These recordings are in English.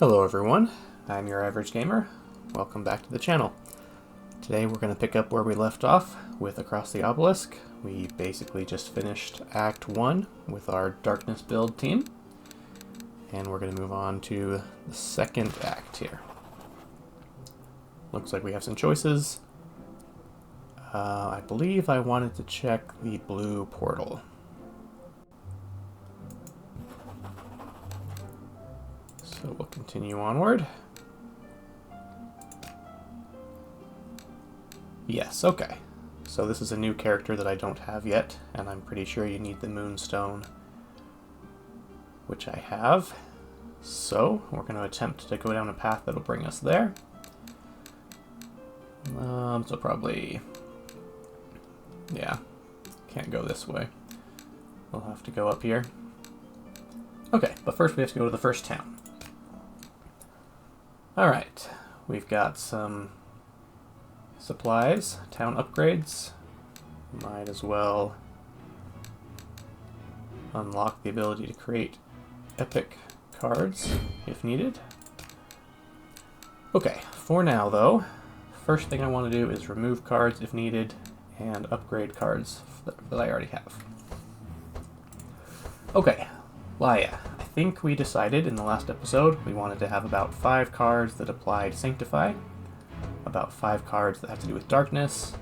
Hello everyone, I'm your average gamer. Welcome back to the channel. Today we're going to pick up where we left off with Across the Obelisk. We basically just finished Act 1 with our Darkness build team. And we're going to move on to the second act here. Looks like we have some choices. I believe I wanted to check the blue portal. So we'll continue onward. Yes, okay. So this is a new character that I don't have yet, and I'm pretty sure you need the Moonstone, which I have. So we're going to attempt to go down a path that'll bring us there. So probably, yeah, can't go this way. We'll have to go up here. Okay, but first we have to go to the first town. Alright, we've got some supplies, town upgrades. Might as well unlock the ability to create epic cards if needed. Okay, for now though, first thing I want to do is remove cards if needed and upgrade cards that I already have. Okay, Laia. I think we decided in the last episode we wanted to have about 5 cards that applied Sanctify, about 5 cards that have to do with Darkness,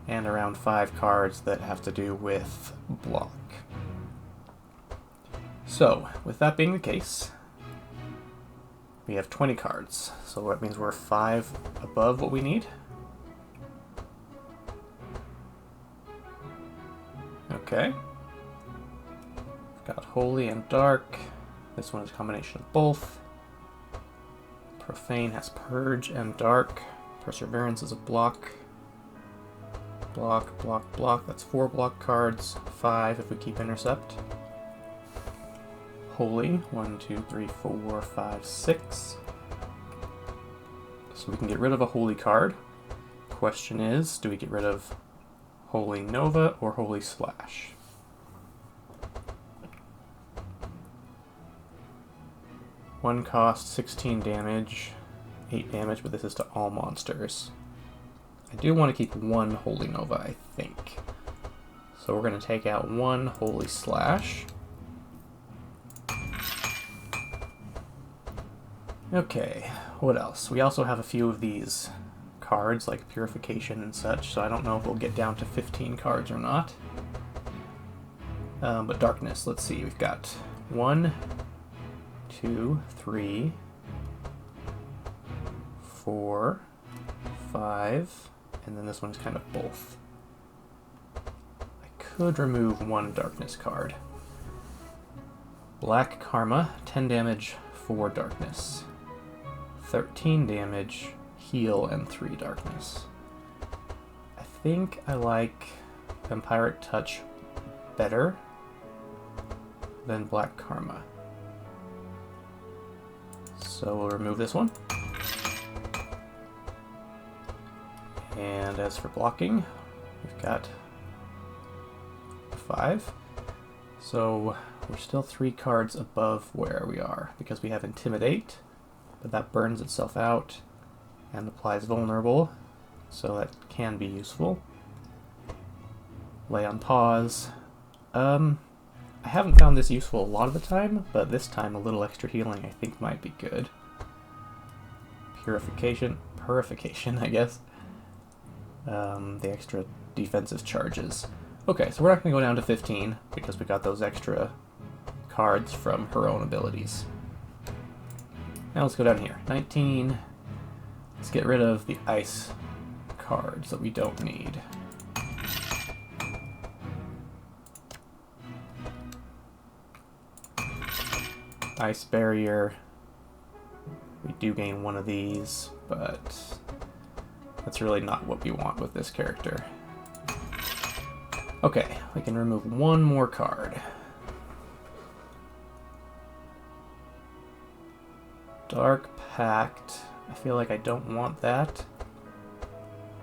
and around 5 cards that have to do with Block. So, with that being the case, we have 20 cards, so that means we're 5 above what we need. Okay. We've got Holy and Dark. This one is a combination of both. Profane has Purge and Dark. Perseverance is a block. Block, block, block. That's 4 block cards. 5 if we keep Intercept. Holy, 1, 2, 3, 4, 5, 6. So we can get rid of a Holy card. Question is, do we get rid of Holy Nova or Holy Slash? One cost, 16 damage, 8 damage, but this is to all monsters. I do want to keep 1 Holy Nova, I think. So we're going to take out 1 Holy Slash. Okay, what else? We also have a few of these cards, like Purification and such, so I don't know if we'll get down to 15 cards or not. But Darkness, let's see, we've got 1, 2, 3, 4, 5, and then this one's kind of both. I could remove 1 Darkness card. Black Karma, 10 damage, 4 Darkness. 13 damage, heal, and 3 Darkness. I think I like Vampiric Touch better than Black Karma. So we'll remove this one. And as for blocking, we've got 5. So we're still 3 cards above where we are because we have Intimidate, but that burns itself out and applies Vulnerable, so that can be useful. Lay on Pause. I haven't found this useful a lot of the time, but this time a little extra healing I think might be good. Purification, I guess. The extra defensive charges. Okay, so we're not going to go down to 15 because we got those extra cards from her own abilities. Now let's go down here. 19. Let's get rid of the ice cards that we don't need. Ice Barrier. We do gain 1 of these, but that's really not what we want with this character. Okay, we can remove 1 more card. Dark Pact. I feel like I don't want that,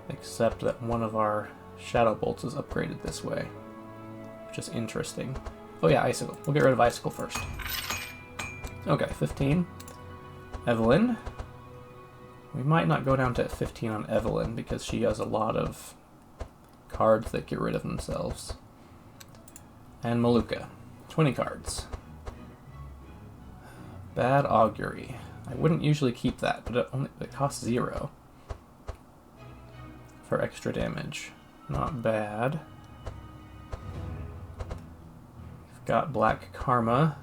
except that 1 of our Shadow Bolts is upgraded this way, which is interesting. Oh yeah, Icicle. We'll get rid of Icicle first. Okay, 15. Evelyn. We might not go down to 15 on Evelyn because she has a lot of cards that get rid of themselves. And Maluka. 20 cards. Bad Augury. I wouldn't usually keep that, but it costs 0 for extra damage. Not bad. We've got Black Karma.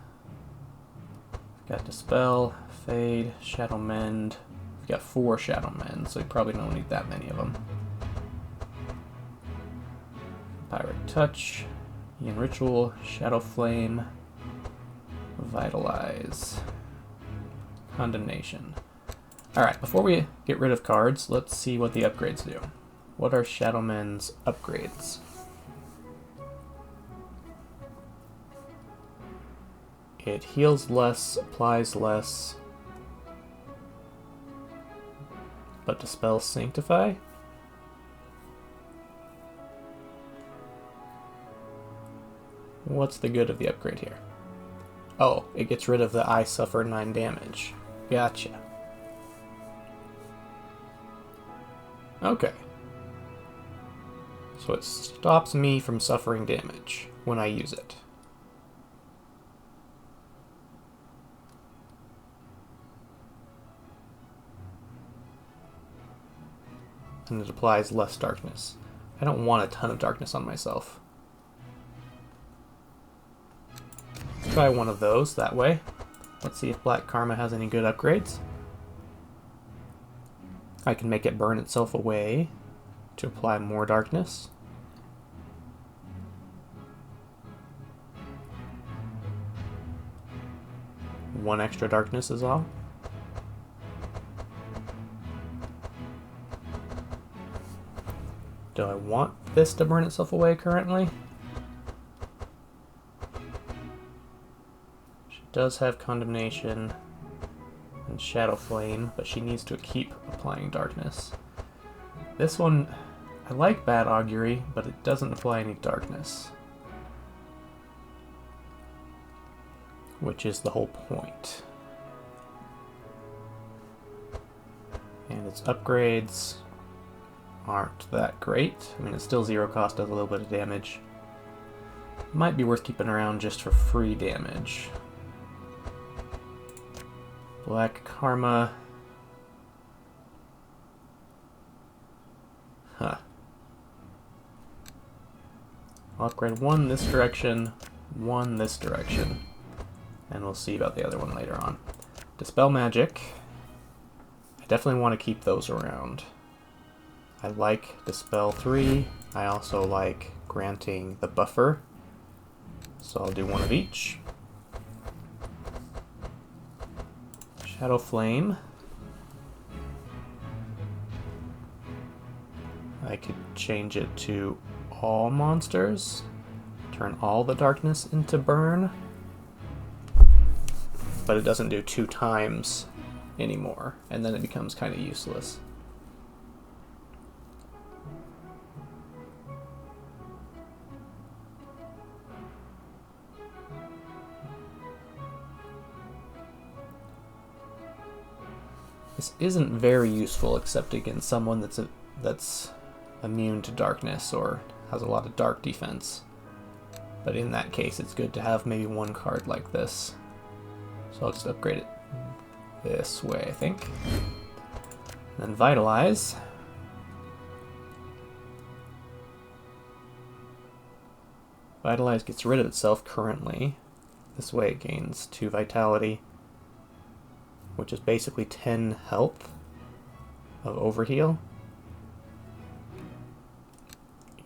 We've got Dispel, Fade, Shadow Mend. We've got 4 Shadow Mend, so we probably don't need that many of them. Pirate Touch, Ian Ritual, Shadow Flame, Vitalize, Condemnation. Alright, before we get rid of cards, let's see what the upgrades do. What are Shadow Mend's upgrades? It heals less, applies less, but Dispel, Sanctify? What's the good of the upgrade here? Oh, it gets rid of the I suffer 9 damage. Gotcha. Okay. So it stops me from suffering damage when I use it. And it applies less darkness. I don't want a ton of darkness on myself. Let's try one of those that way. Let's see if Black Karma has any good upgrades. I can make it burn itself away to apply more darkness. One extra darkness is all. Do I want this to burn itself away currently? She does have Condemnation and Shadow Flame, but she needs to keep applying darkness. This one, I like Bad Augury, but it doesn't apply any darkness. Which is the whole point. And its upgrades aren't that great. I mean, it's still 0 cost, does a little bit of damage. Might be worth keeping around just for free damage. Black Karma. Huh. I'll upgrade 1 this direction, 1 this direction, and we'll see about the other one later on. Dispel Magic. I definitely want to keep those around. I like Dispel 3. I also like granting the buffer. So I'll do 1 of each. Shadow Flame. I could change it to all monsters. Turn all the darkness into burn. But it doesn't do 2 times anymore. And then it becomes kind of useless. This isn't very useful except against someone that's immune to darkness or has a lot of dark defense. But in that case, it's good to have maybe 1 card like this. So I'll just upgrade it this way, I think. And then Vitalize. Vitalize gets rid of itself currently. This way it gains 2 vitality, which is basically 10 health of overheal.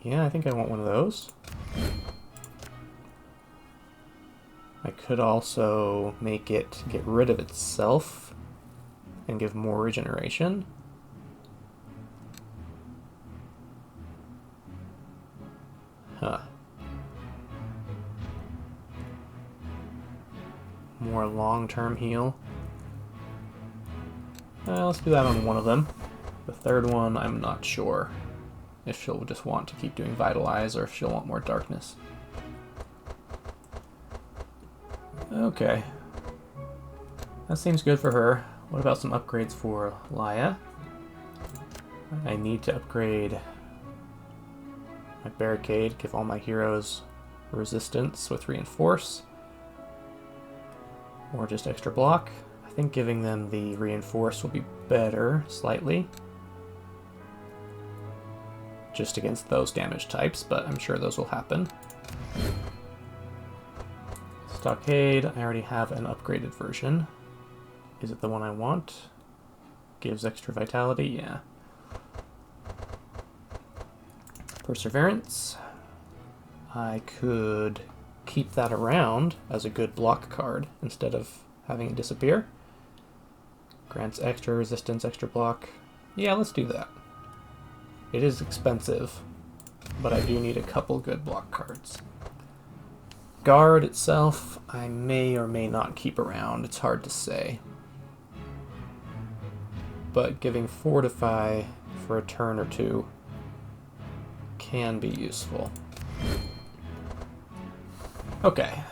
Yeah, I think I want 1 of those. I could also make it get rid of itself and give more regeneration. Huh. More long-term heal. Let's do that on 1 of them. The third one, I'm not sure if she'll just want to keep doing Vitalize or if she'll want more darkness. Okay. That seems good for her. What about some upgrades for Laia? I need to upgrade my barricade, give all my heroes resistance with reinforce. Or just extra block. I think giving them the reinforce will be better, slightly. Just against those damage types, but I'm sure those will happen. Stockade, I already have an upgraded version. Is it the one I want? Gives extra vitality, yeah. Perseverance. I could keep that around as a good block card instead of having it disappear. Grants extra resistance, extra block. Yeah, let's do that. It is expensive, but I do need a couple good block cards. Guard itself, I may or may not keep around. It's hard to say. But giving Fortify for a turn or two can be useful. Okay,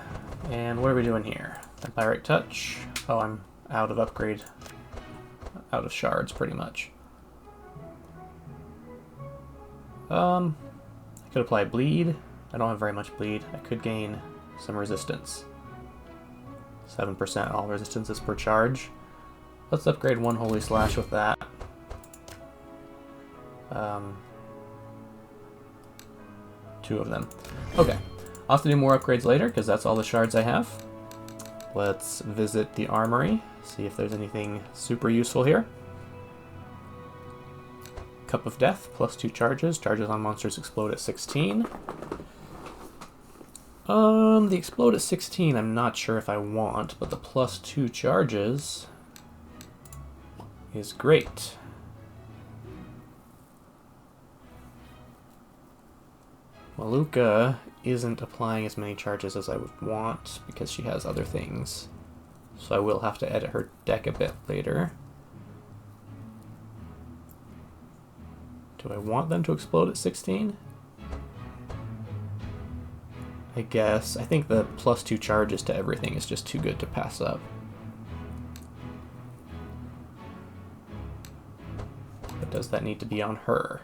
and what are we doing here? Vampiric Touch. Oh, I'm out of upgrade. Out of shards, pretty much. I could apply Bleed. I don't have very much Bleed. I could gain some resistance. 7% all resistances per charge. Let's upgrade one Holy Slash with that. Two of them. Okay. I'll have to do more upgrades later, because that's all the shards I have. Let's visit the armory, see if there's anything super useful here. Cup of Death, +2 charges. Charges on monsters explode at 16. The explode at 16 I'm not sure if I want, but the +2 charges is great. Maluka isn't applying as many charges as I would want because she has other things. So I will have to edit her deck a bit later. Do I want them to explode at 16? I guess. I think the +2 charges to everything is just too good to pass up. But does that need to be on her?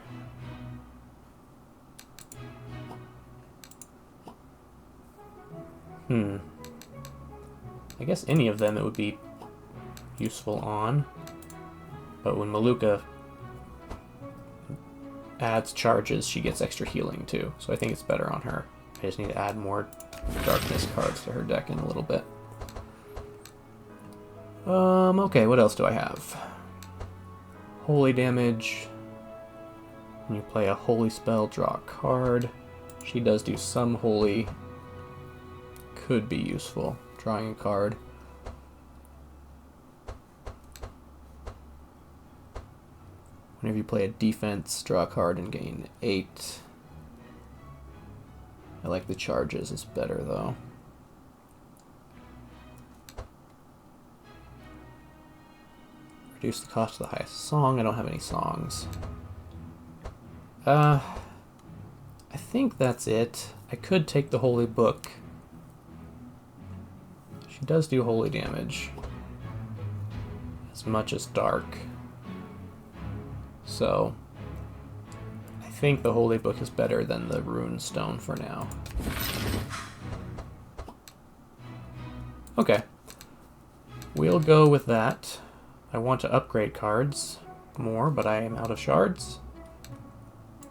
I guess any of them it would be useful on. But when Maluka adds charges, she gets extra healing too. So I think it's better on her. I just need to add more darkness cards to her deck in a little bit. Okay, what else do I have? Holy damage. When you play a holy spell, draw a card. She does do some holy. Could be useful. Drawing a card. Whenever you play a defense, draw a card and gain 8. I like the charges, it's better though. Reduce the cost of the highest song. I don't have any songs. I think that's it. I could take the Holy Book. She does do holy damage. As much as dark. So I think the Holy Book is better than the Rune Stone for now. Okay. We'll go with that. I want to upgrade cards more, but I am out of shards.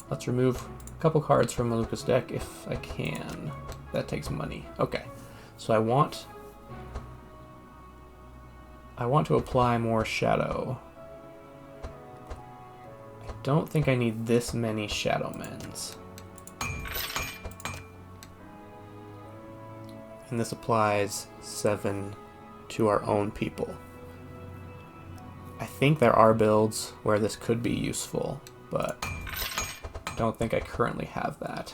Let's remove a couple cards from Maluka's deck if I can. That takes money. Okay. So I want to apply more shadow. I don't think I need this many Shadow Mens. And this applies 7 to our own people. I think there are builds where this could be useful, but I don't think I currently have that.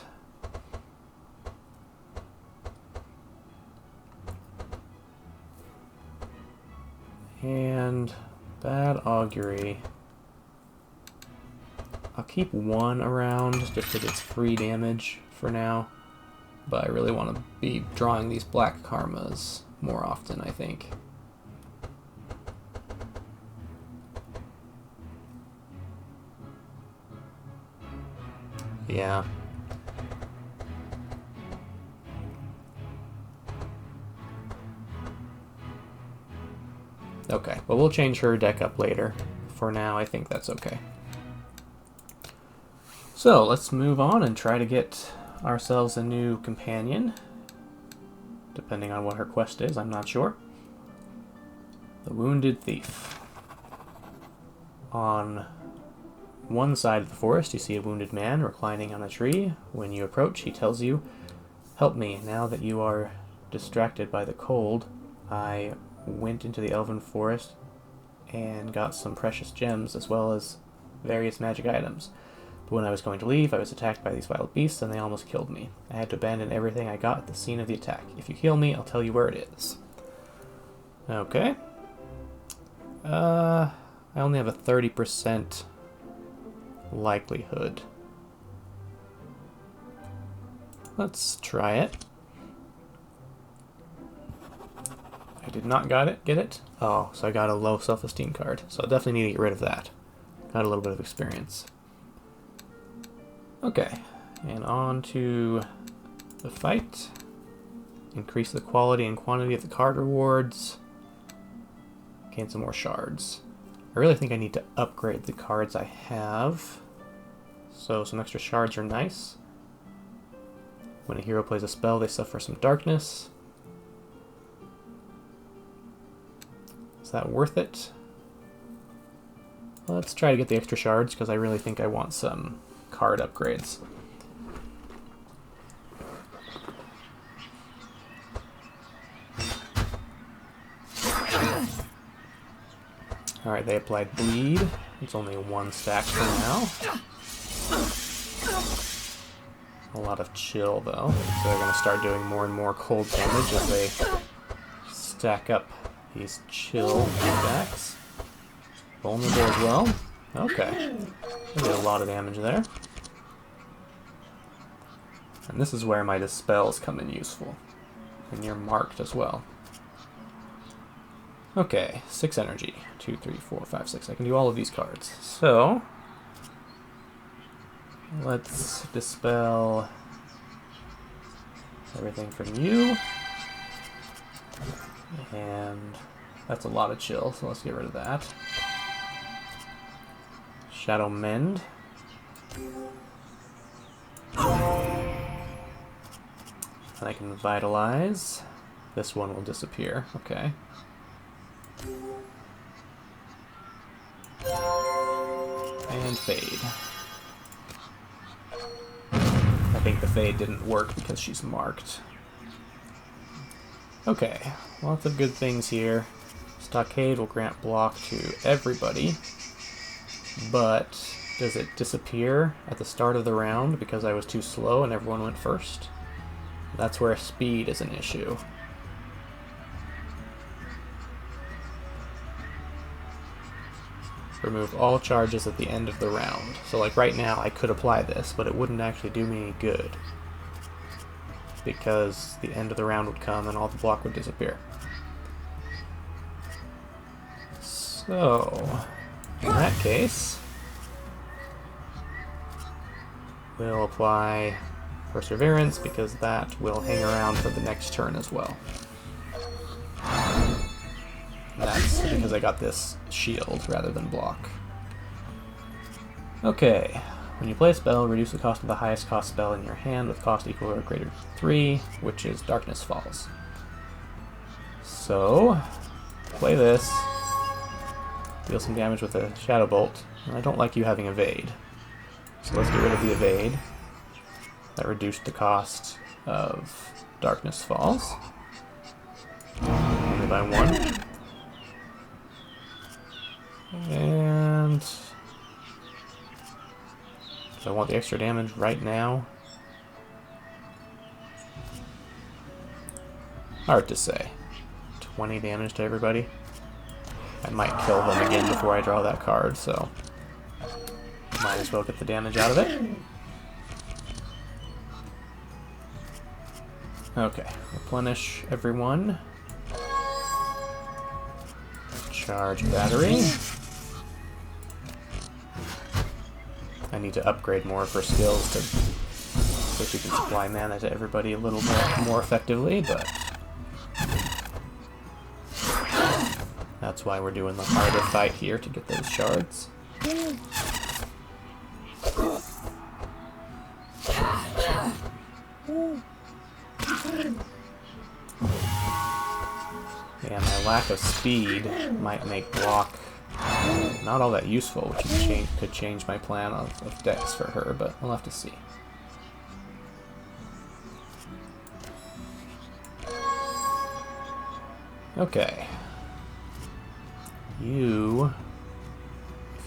And Bad Augury. I'll keep 1 around just because it's free damage for now. But I really want to be drawing these black karmas more often, I think. Yeah. Okay, well we'll change her deck up later. For now, I think that's okay. So, let's move on and try to get ourselves a new companion. Depending on what her quest is, I'm not sure. The Wounded Thief. On one side of the forest, you see a wounded man reclining on a tree. When you approach, he tells you, "Help me, now that you are distracted by the cold. I went into the elven forest and got some precious gems as well as various magic items. But when I was going to leave, I was attacked by these wild beasts and they almost killed me. I had to abandon everything I got at the scene of the attack. If you heal me, I'll tell you where it is." Okay. I only have a 30% likelihood. Let's try it. I did not get it. Oh, so I got a low self-esteem card. So I definitely need to get rid of that. Got a little bit of experience. Okay, and on to the fight. Increase the quality and quantity of the card rewards. Gain some more shards. I really think I need to upgrade the cards I have. So some extra shards are nice. When a hero plays a spell, they suffer some darkness. Is that worth it? Let's try to get the extra shards because I really think I want some card upgrades. Alright, they applied bleed. It's only one stack for now. A lot of chill though. So they're going to start doing more and more cold damage as they stack up these chill stacks. Vulnerable as well. Okay. I did a lot of damage there. And this is where my dispels come in useful. And you're marked as well. Okay, 6 energy. 2, 3, 4, 5, 6. I can do all of these cards. So, let's dispel everything from you. And that's a lot of chill, so let's get rid of that. Shadow Mend. And I can Vitalize. This one will disappear. Okay. And Fade. I think the Fade didn't work because she's marked. Okay, lots of good things here. Stockade will grant block to everybody, but does it disappear at the start of the round because I was too slow and everyone went first? That's where speed is an issue. Remove all charges at the end of the round. So like right now I could apply this, but it wouldn't actually do me any good because the end of the round would come and all the block would disappear. So, in that case, we'll apply Perseverance because that will hang around for the next turn as well. And that's because I got this shield rather than block. Okay, when you play a spell, reduce the cost of the highest cost spell in your hand with cost equal or greater to 3, which is Darkness Falls. So, play this. Deal some damage with a Shadow Bolt. And I don't like you having Evade. So let's get rid of the Evade. That reduced the cost of Darkness Falls. Only by 1. And do I want the extra damage right now? Hard to say. 20 damage to everybody. I might kill them again before I draw that card, so might as well get the damage out of it. Okay, replenish everyone. Charge battery. I I need to upgrade more of her skills so she can supply mana to everybody a little more effectively, but that's why we're doing the harder fight here, to get those shards. Yeah, my lack of speed might make block not all that useful, which could change my plan of dex for her, but we'll have to see. Okay. If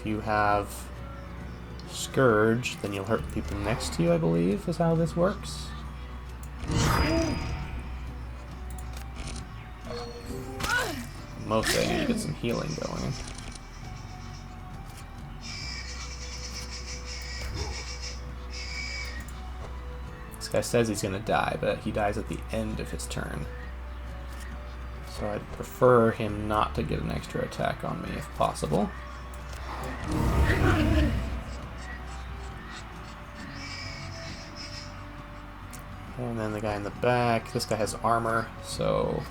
you have Scourge, then you'll hurt the people next to you, I believe, is how this works. Mostly I need to get some healing going. This guy says he's gonna die, but he dies at the end of his turn. So I'd prefer him not to get an extra attack on me if possible. And then the guy in the back, this guy has armor, so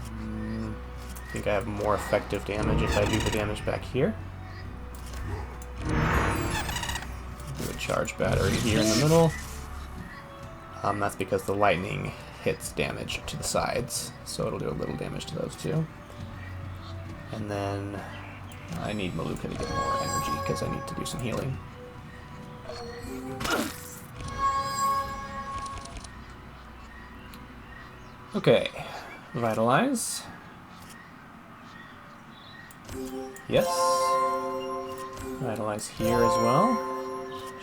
I think I have more effective damage if I do the damage back here. Do a charge battery here in the middle. That's because the lightning hits damage to the sides, so it'll do a little damage to those two. And then I need Maluka to get more energy because I need to do some healing. Okay, Vitalize. Yes. Vitalize here as well.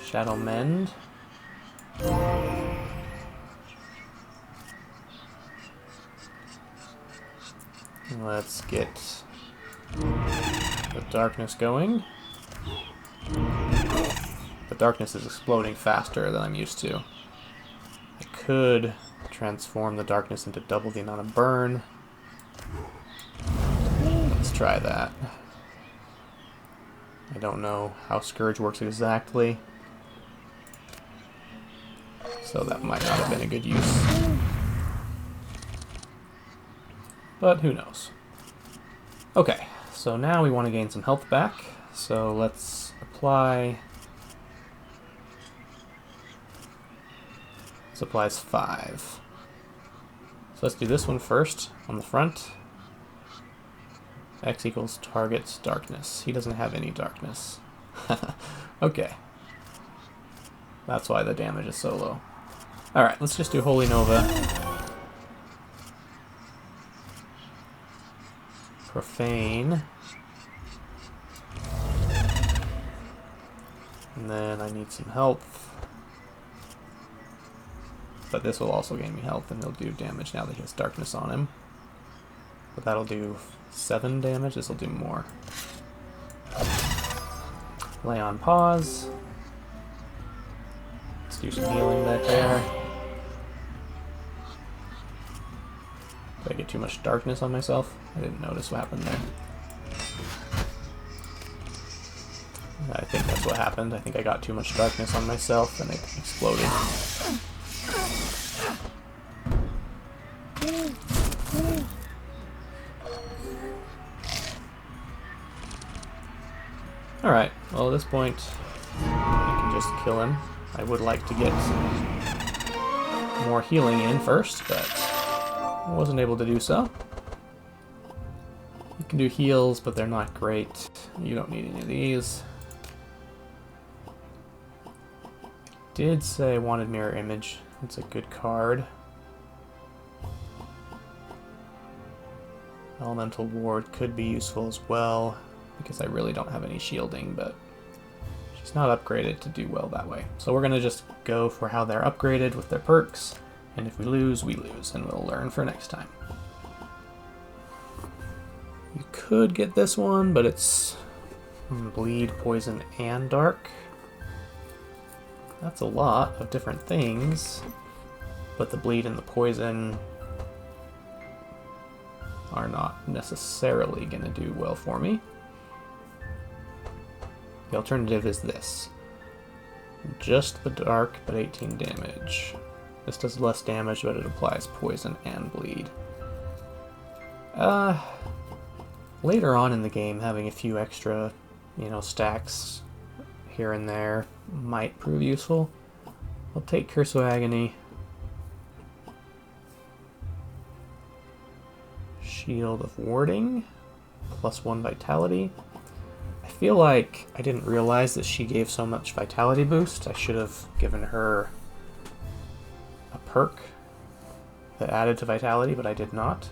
Shadow Mend. Let's get the darkness going. The darkness is exploding faster than I'm used to. I could transform the darkness into double the amount of burn. Let's try that. I don't know how Scourge works exactly, so that might not have been a good use. But who knows. Okay, so now we want to gain some health back, so let's apply supplies 5. So let's do this one first on the front. X equals target's darkness. He doesn't have any darkness. Okay. That's why the damage is so low. Alright, let's just do Holy Nova. Profane. And then I need some health. But this will also gain me health, and he'll do damage now that he has darkness on him. But that'll do 7 damage. This will do more. Lay on pause. Let's do some healing back there. Did I get too much darkness on myself? I didn't notice what happened there. I think that's what happened. I think I got too much darkness on myself and it exploded. Alright, well at this point I can just kill him. I would like to get more healing in first, but I wasn't able to do so. You can do heals, but they're not great. You don't need any of these. Did say I wanted Mirror Image. It's a good card. Elemental Ward could be useful as well, because I really don't have any shielding, but she's not upgraded to do well that way. So we're going to just go for how they're upgraded with their perks, and if we lose, and we'll learn for next time. You could get this one, but it's bleed, poison, and dark. That's a lot of different things, but the bleed and the poison are not necessarily going to do well for me. The alternative is this. Just the dark, but 18 damage. This does less damage, but it applies poison and bleed. Later on in the game, having a few extra, stacks here and there might prove useful. I'll take Curse of Agony. Shield of Warding, +1 Vitality. I feel like I didn't realize that she gave so much Vitality boost. I should have given her a perk that added to Vitality, but I did not.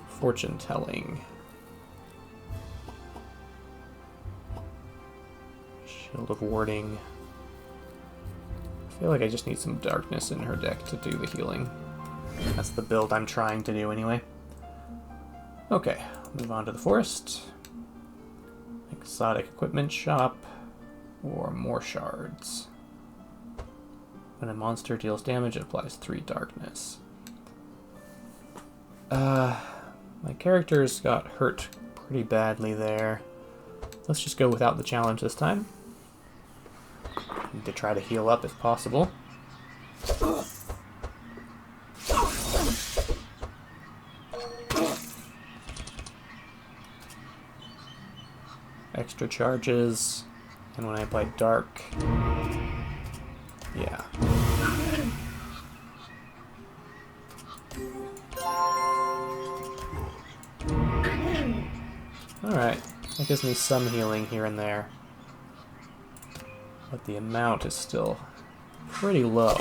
Fortune Telling. Shield of Warding. I feel like I just need some darkness in her deck to do the healing. That's the build I'm trying to do anyway. Okay, move on to the forest. Exotic equipment shop. Or more shards. When a monster deals damage, it applies 3 darkness. My characters got hurt pretty badly there. Let's just go without the challenge this time. Need to try to heal up if possible. Extra charges, and when I apply dark, yeah. Alright, that gives me some healing here and there. But the amount is still pretty low.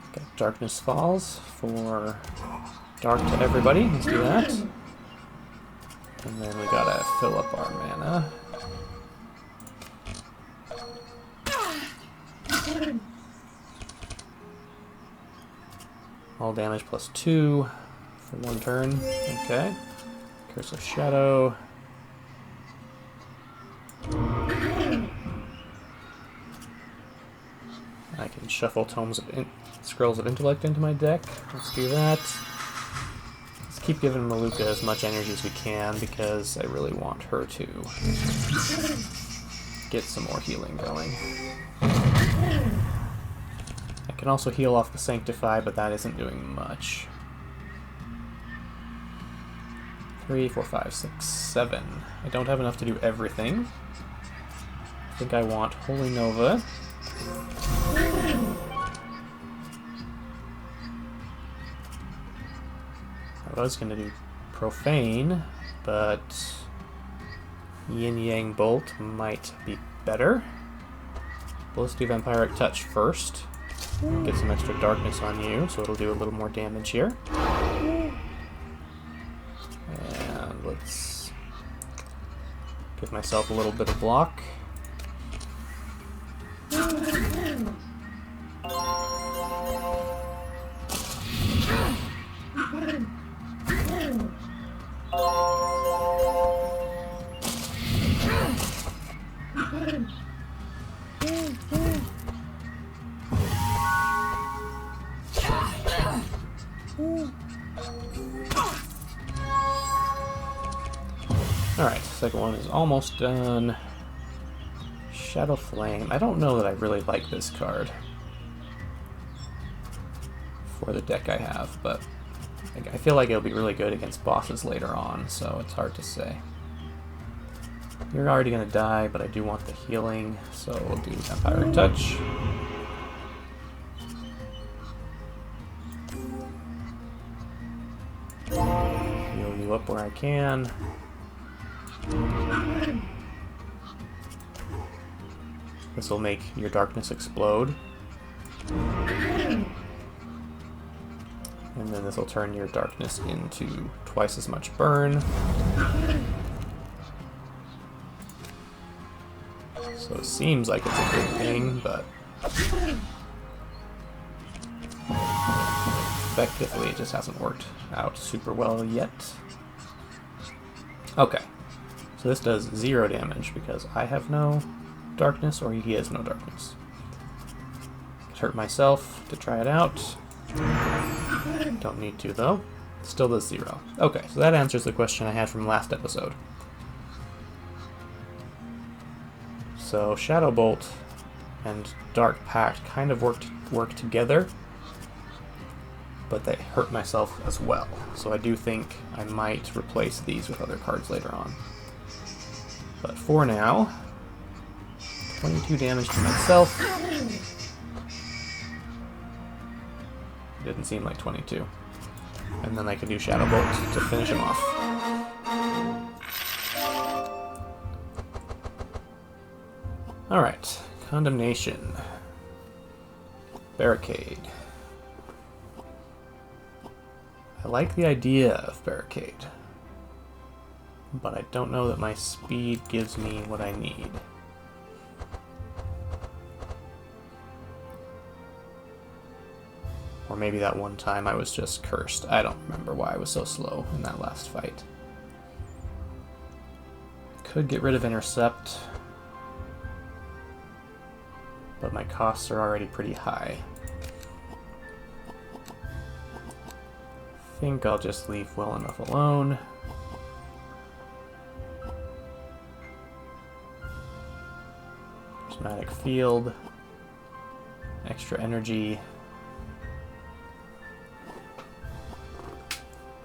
Okay, Darkness Falls for dark to everybody. Let's do that. And then we gotta fill up our mana. All damage +2 for 1 turn. Okay. Curse of Shadow. I can shuffle Scrolls of Intellect into my deck. Let's do that. Let's keep giving Maluka as much energy as we can because I really want her to get some more healing going. I can also heal off the Sanctify, but that isn't doing much. 3, 4, 5, 6, 7. I don't have enough to do everything. I think I want Holy Nova. I was going to do Profane, but Yin Yang Bolt might be better. But let's do Vampiric Touch first. Get some extra darkness on you, so it'll do a little more damage here. And let's give myself a little bit of block. Alright, second one is almost done. Shadow Flame. I don't know that I really like this card for the deck I have, but I feel like it'll be really good against bosses later on, so it's hard to say. You're already going to die, but I do want the healing, so we'll do Vampiric Touch. Heal you up where I can. This will make your darkness explode. And then this will turn your darkness into twice as much burn. So it seems like it's a good thing, but effectively it just hasn't worked out super well yet. Okay, So this does 0 damage because I have no darkness, or he has no darkness. Hurt myself to try it out. Don't need to, though. Still does 0. Okay, so that answers the question I had from last episode. So Shadow Bolt and Dark Pact kind of work together, but they hurt myself as well. So I do think I might replace these with other cards later on. But for now, 22 damage to myself. Didn't seem like 22. And then I can do Shadow Bolt to finish him off. Alright, Condemnation. Barricade. I like the idea of Barricade, but I don't know that my speed gives me what I need. Or maybe that one time I was just cursed. I don't remember why I was so slow in that last fight. Could get rid of Intercept, but my costs are already pretty high. I think I'll just leave well enough alone. Prismatic Field. Extra energy.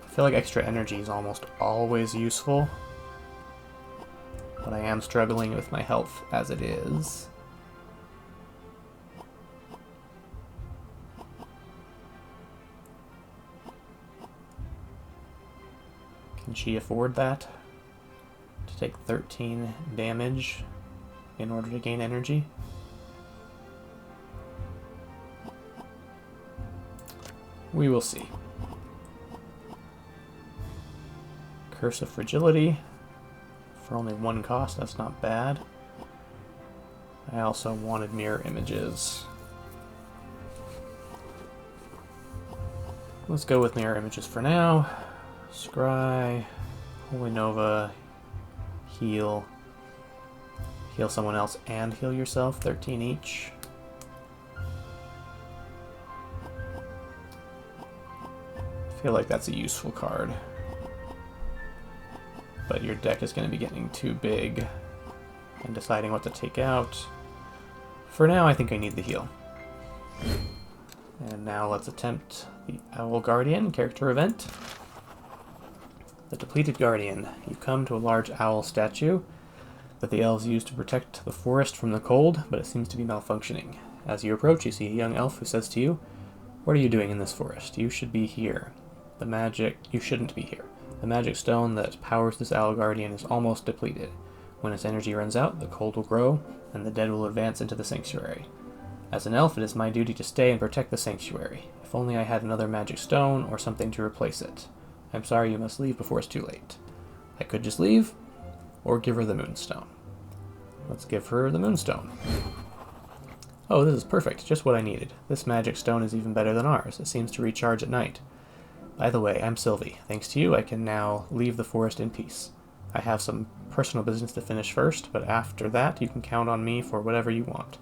I feel like extra energy is almost always useful, but I am struggling with my health as it is. Can she afford that? To take 13 damage in order to gain energy? We will see. Curse of Fragility. For only 1 cost, that's not bad. I also wanted mirror images. Let's go with mirror images for now. Scry, Holy Nova, heal. Heal someone else and heal yourself, 13 each. I feel like that's a useful card. But your deck is going to be getting too big and deciding what to take out. For now, I think I need the heal. And now let's attempt the Owl Guardian character event. The Depleted Guardian. You come to a large owl statue that the elves use to protect the forest from the cold, but it seems to be malfunctioning. As you approach, you see a young elf who says to you, "What are you doing in this forest? You should be here. You shouldn't be here. The magic stone that powers this Owl Guardian is almost depleted. When its energy runs out, the cold will grow, and the dead will advance into the sanctuary. As an elf, it is my duty to stay and protect the sanctuary. If only I had another magic stone or something to replace it. I'm sorry you must leave before it's too late." I could just leave, or give her the Moonstone. Let's give her the Moonstone. Oh, this is perfect, just what I needed. This magic stone is even better than ours. It seems to recharge at night. By the way, I'm Sylvie. Thanks to you, I can now leave the forest in peace. I have some personal business to finish first, but after that, you can count on me for whatever you want.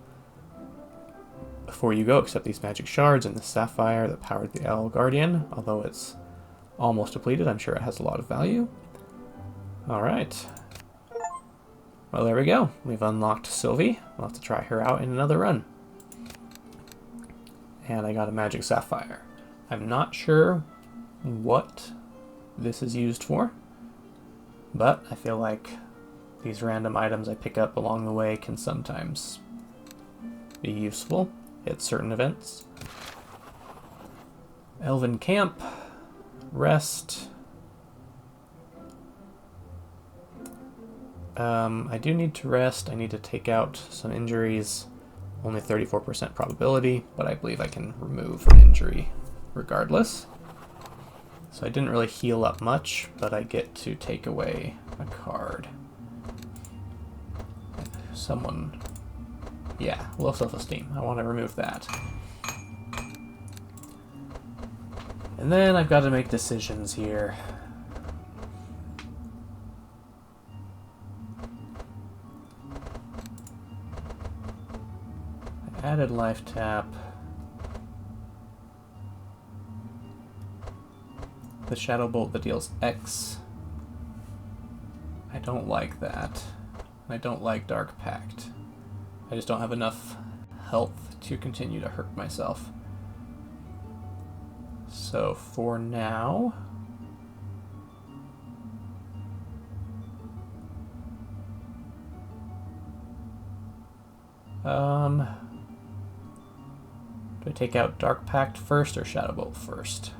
Before you go, accept these magic shards and the sapphire that powered the Owl Guardian. Although it's almost depleted, I'm sure it has a lot of value. Alright. Well, there we go. We've unlocked Sylvie. We'll have to try her out in another run. And I got a magic sapphire. I'm not sure what this is used for, but I feel like these random items I pick up along the way can sometimes be useful at certain events. Elven Camp, Rest. I do need to rest. I need to take out some injuries. Only 34% probability, but I believe I can remove an injury regardless. So I didn't really heal up much, but I get to take away a card. Someone... Yeah, low self-esteem. I want to remove that. And then I've got to make decisions here. added life tap. The Shadow Bolt that deals X. I don't like that. I don't like Dark Pact. I just don't have enough health to continue to hurt myself. So for now... do I take out Dark Pact first or Shadow Bolt first?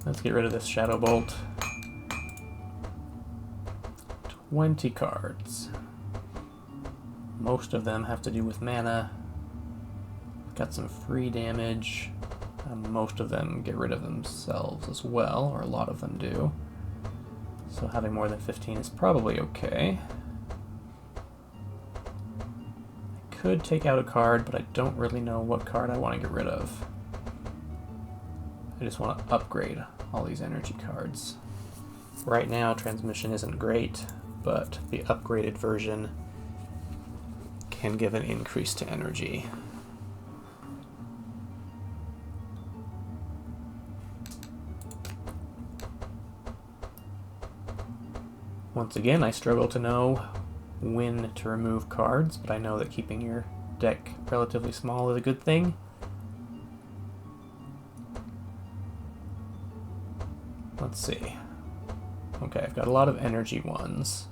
Let's get rid of this Shadow Bolt. 20 cards. Most of them have to do with mana. Got some free damage. Most of them get rid of themselves as well, or a lot of them do. So having more than 15 is probably okay. I could take out a card, but I don't really know what card I want to get rid of. I just want to upgrade all these energy cards. Right now, transmission isn't great, but the upgraded version can give an increase to energy. Once again, I struggle to know when to remove cards, but I know that keeping your deck relatively small is a good thing. Let's see. Okay, I've got a lot of energy ones.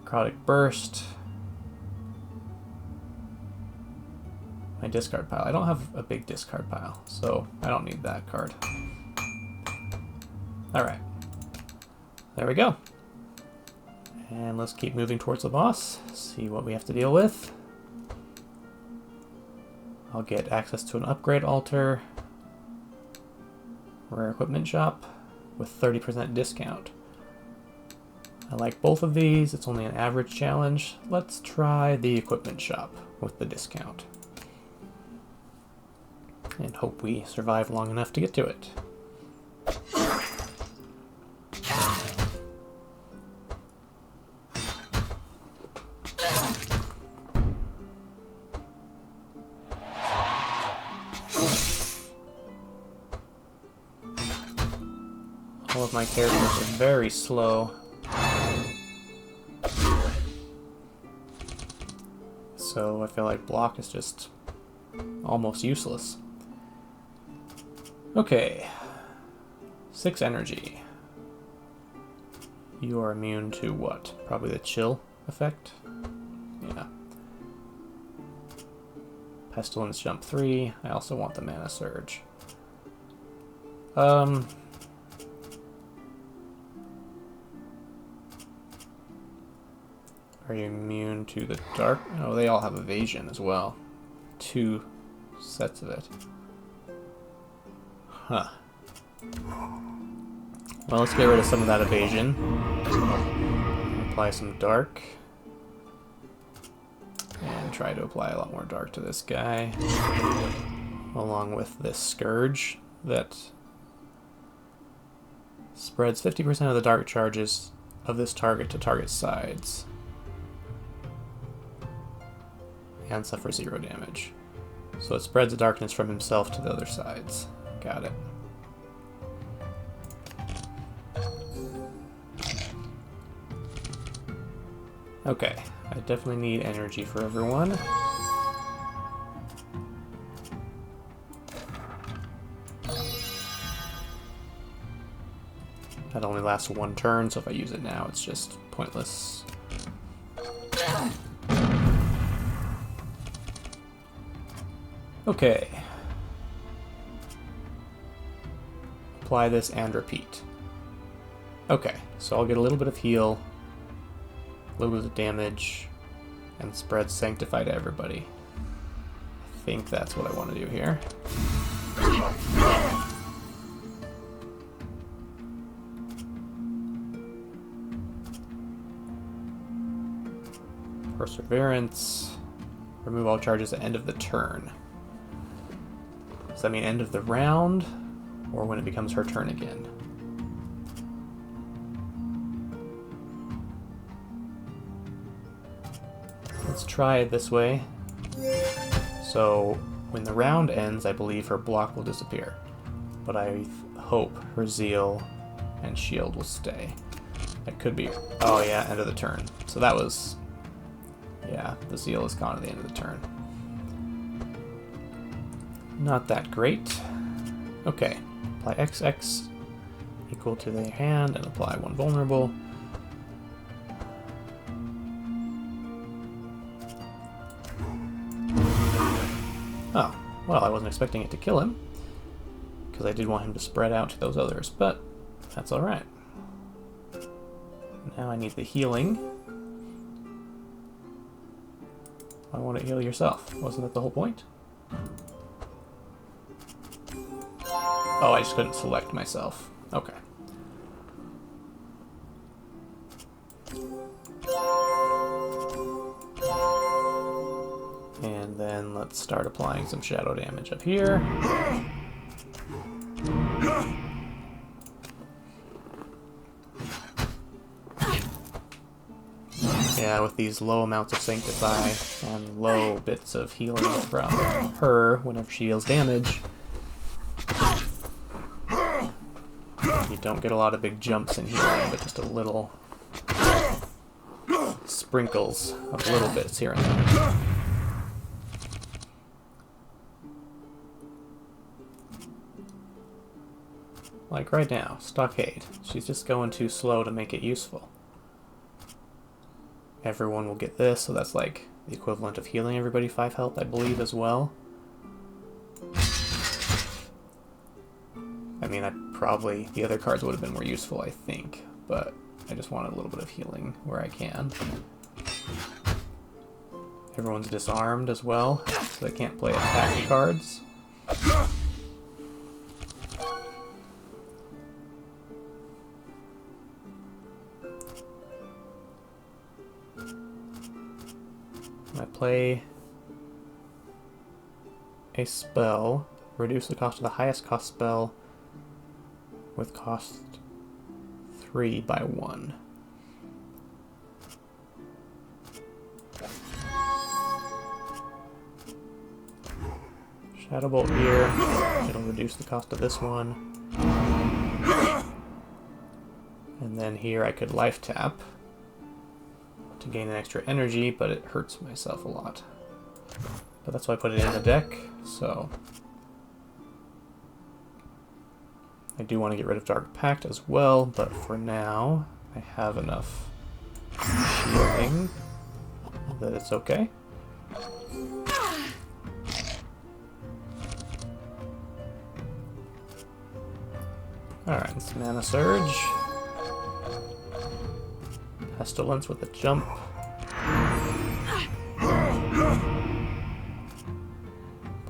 Necrotic Burst. My discard pile. I don't have a big discard pile, so I don't need that card. Alright. There we go. And let's keep moving towards the boss, see what we have to deal with. I'll get access to an upgrade altar. Rare equipment shop with 30% discount. I like both of these. It's only an average challenge. Let's try the equipment shop with the discount. And hope we survive long enough to get to it. All of my characters are very slow. So I feel like block is just almost useless. Okay. 6 energy. You are immune to what? Probably the chill effect? Yeah. Pestilence jump 3. I also want the mana surge. Are you immune to the dark? Oh, they all have evasion as well. 2 sets of it. Huh. Well, let's get rid of some of that evasion. Apply some dark. And try to apply a lot more dark to this guy. Along with this Scourge that spreads 50% of the dark charges of this target to target sides. And suffer 0 damage. So it spreads the darkness from himself to the other sides. Got it. Okay, I definitely need energy for everyone. That only lasts 1 turn, so if I use it now, it's just pointless. Okay. Apply this and repeat. Okay, so I'll get a little bit of heal, a little bit of damage, and spread Sanctify to everybody. I think that's what I want to do here. Perseverance. Remove all charges at end of the turn. Does that mean end of the round, or when it becomes her turn again? let's try it this way. So when the round ends, I believe her block will disappear. But I hope her zeal and shield will stay. That could be... Oh yeah, end of the turn. So that was... Yeah, the zeal is gone at the end of the turn. Not that great. Okay, apply XX equal to their hand and apply 1 vulnerable. Oh, well, I wasn't expecting it to kill him, because I did want him to spread out to those others, but that's alright. Now I need the healing. Why won't it heal yourself? Wasn't that the whole point? Oh, I just couldn't select myself. Okay. And then let's start applying some shadow damage up here. Yeah, with these low amounts of Sanctify and low bits of healing from her whenever she deals damage, you don't get a lot of big jumps in healing, but just a little sprinkles of little bits here and there. Like right now, Stockade. She's just going too slow to make it useful. Everyone will get this, so that's like the equivalent of healing everybody 5 health, I believe, as well. I mean, the other cards would have been more useful, I think, but I just wanted a little bit of healing where I can. Everyone's disarmed as well, so they can't play attack cards. I play a spell, reduce the cost of the highest cost spell with cost 3 by 1. Shadow Bolt here, it'll reduce the cost of this one. And then here I could life tap to gain an extra energy, but it hurts myself a lot. But that's why I put it in the deck, so... I do want to get rid of Dark Pact as well, but for now, I have enough shielding that it's okay. Alright, let's Mana Surge. Pestilence with a jump.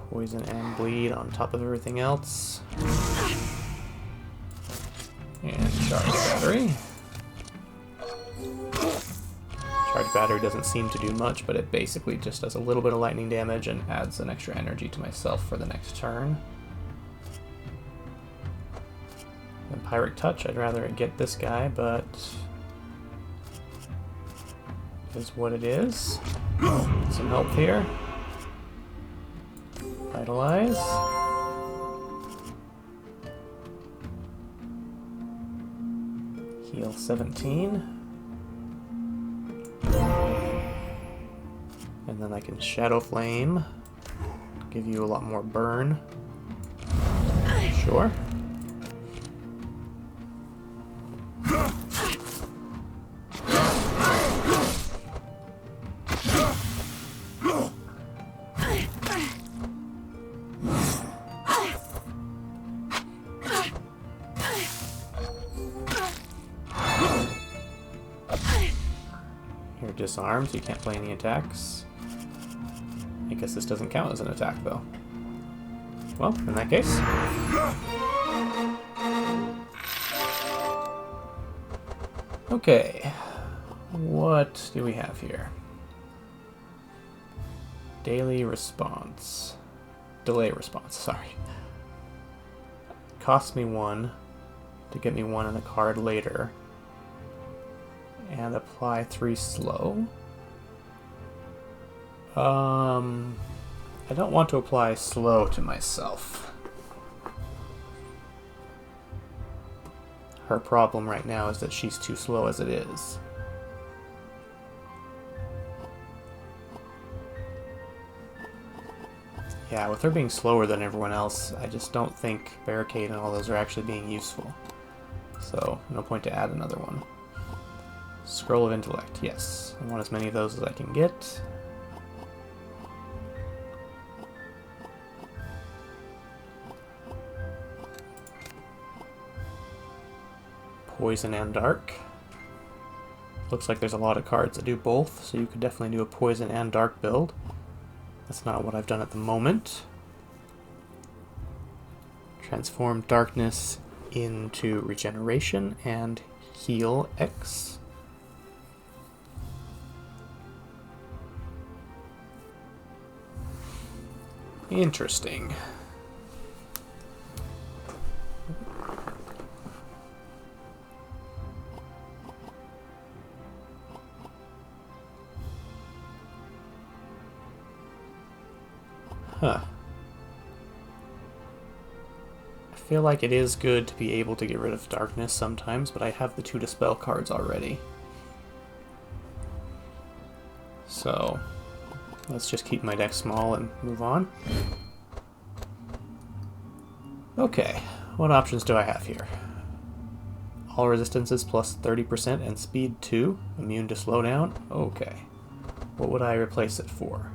Poison and bleed on top of everything else. And Charge Battery. Charge Battery doesn't seem to do much, but it basically just does a little bit of lightning damage and adds an extra energy to myself for the next turn. And Pyrrhic Touch, I'd rather get this guy, but... is what it is. Some help here. Vitalize. Heal 17. And then I can Shadow Flame. Give you a lot more burn. Sure. You're disarmed, so you can't play any attacks. I guess this doesn't count as an attack, though. Well, in that case... okay. What do we have here? Daily response. Delay response, sorry. Costs me 1 to get me 1 in the card later. And apply 3 slow. I don't want to apply slow to myself. Her problem right now is that she's too slow as it is. Yeah, with her being slower than everyone else, I just don't think Barricade and all those are actually being useful. So, no point to add another one. Scroll of Intellect, yes. I want as many of those as I can get. Poison and Dark. Looks like there's a lot of cards that do both, so you could definitely do a Poison and Dark build. That's not what I've done at the moment. Transform Darkness into Regeneration and Heal X. Interesting. Huh. I feel like it is good to be able to get rid of darkness sometimes, but I have the 2 Dispel cards already. So, let's just keep my deck small and move on. Okay, what options do I have here? All resistances plus 30% and speed 2, immune to slowdown. Okay. What would I replace it for?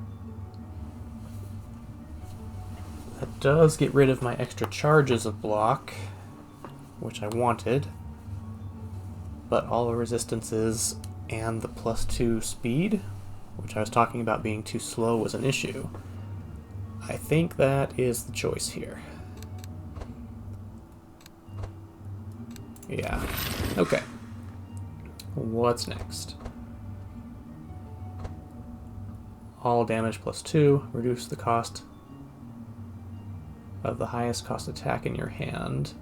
That does get rid of my extra charges of block, which I wanted, but all the resistances and the plus 2 speed, which I was talking about being too slow, was an issue. I think that is the choice here. Yeah. Okay. What's next? All damage plus 2, reduce the cost of the highest cost attack in your hand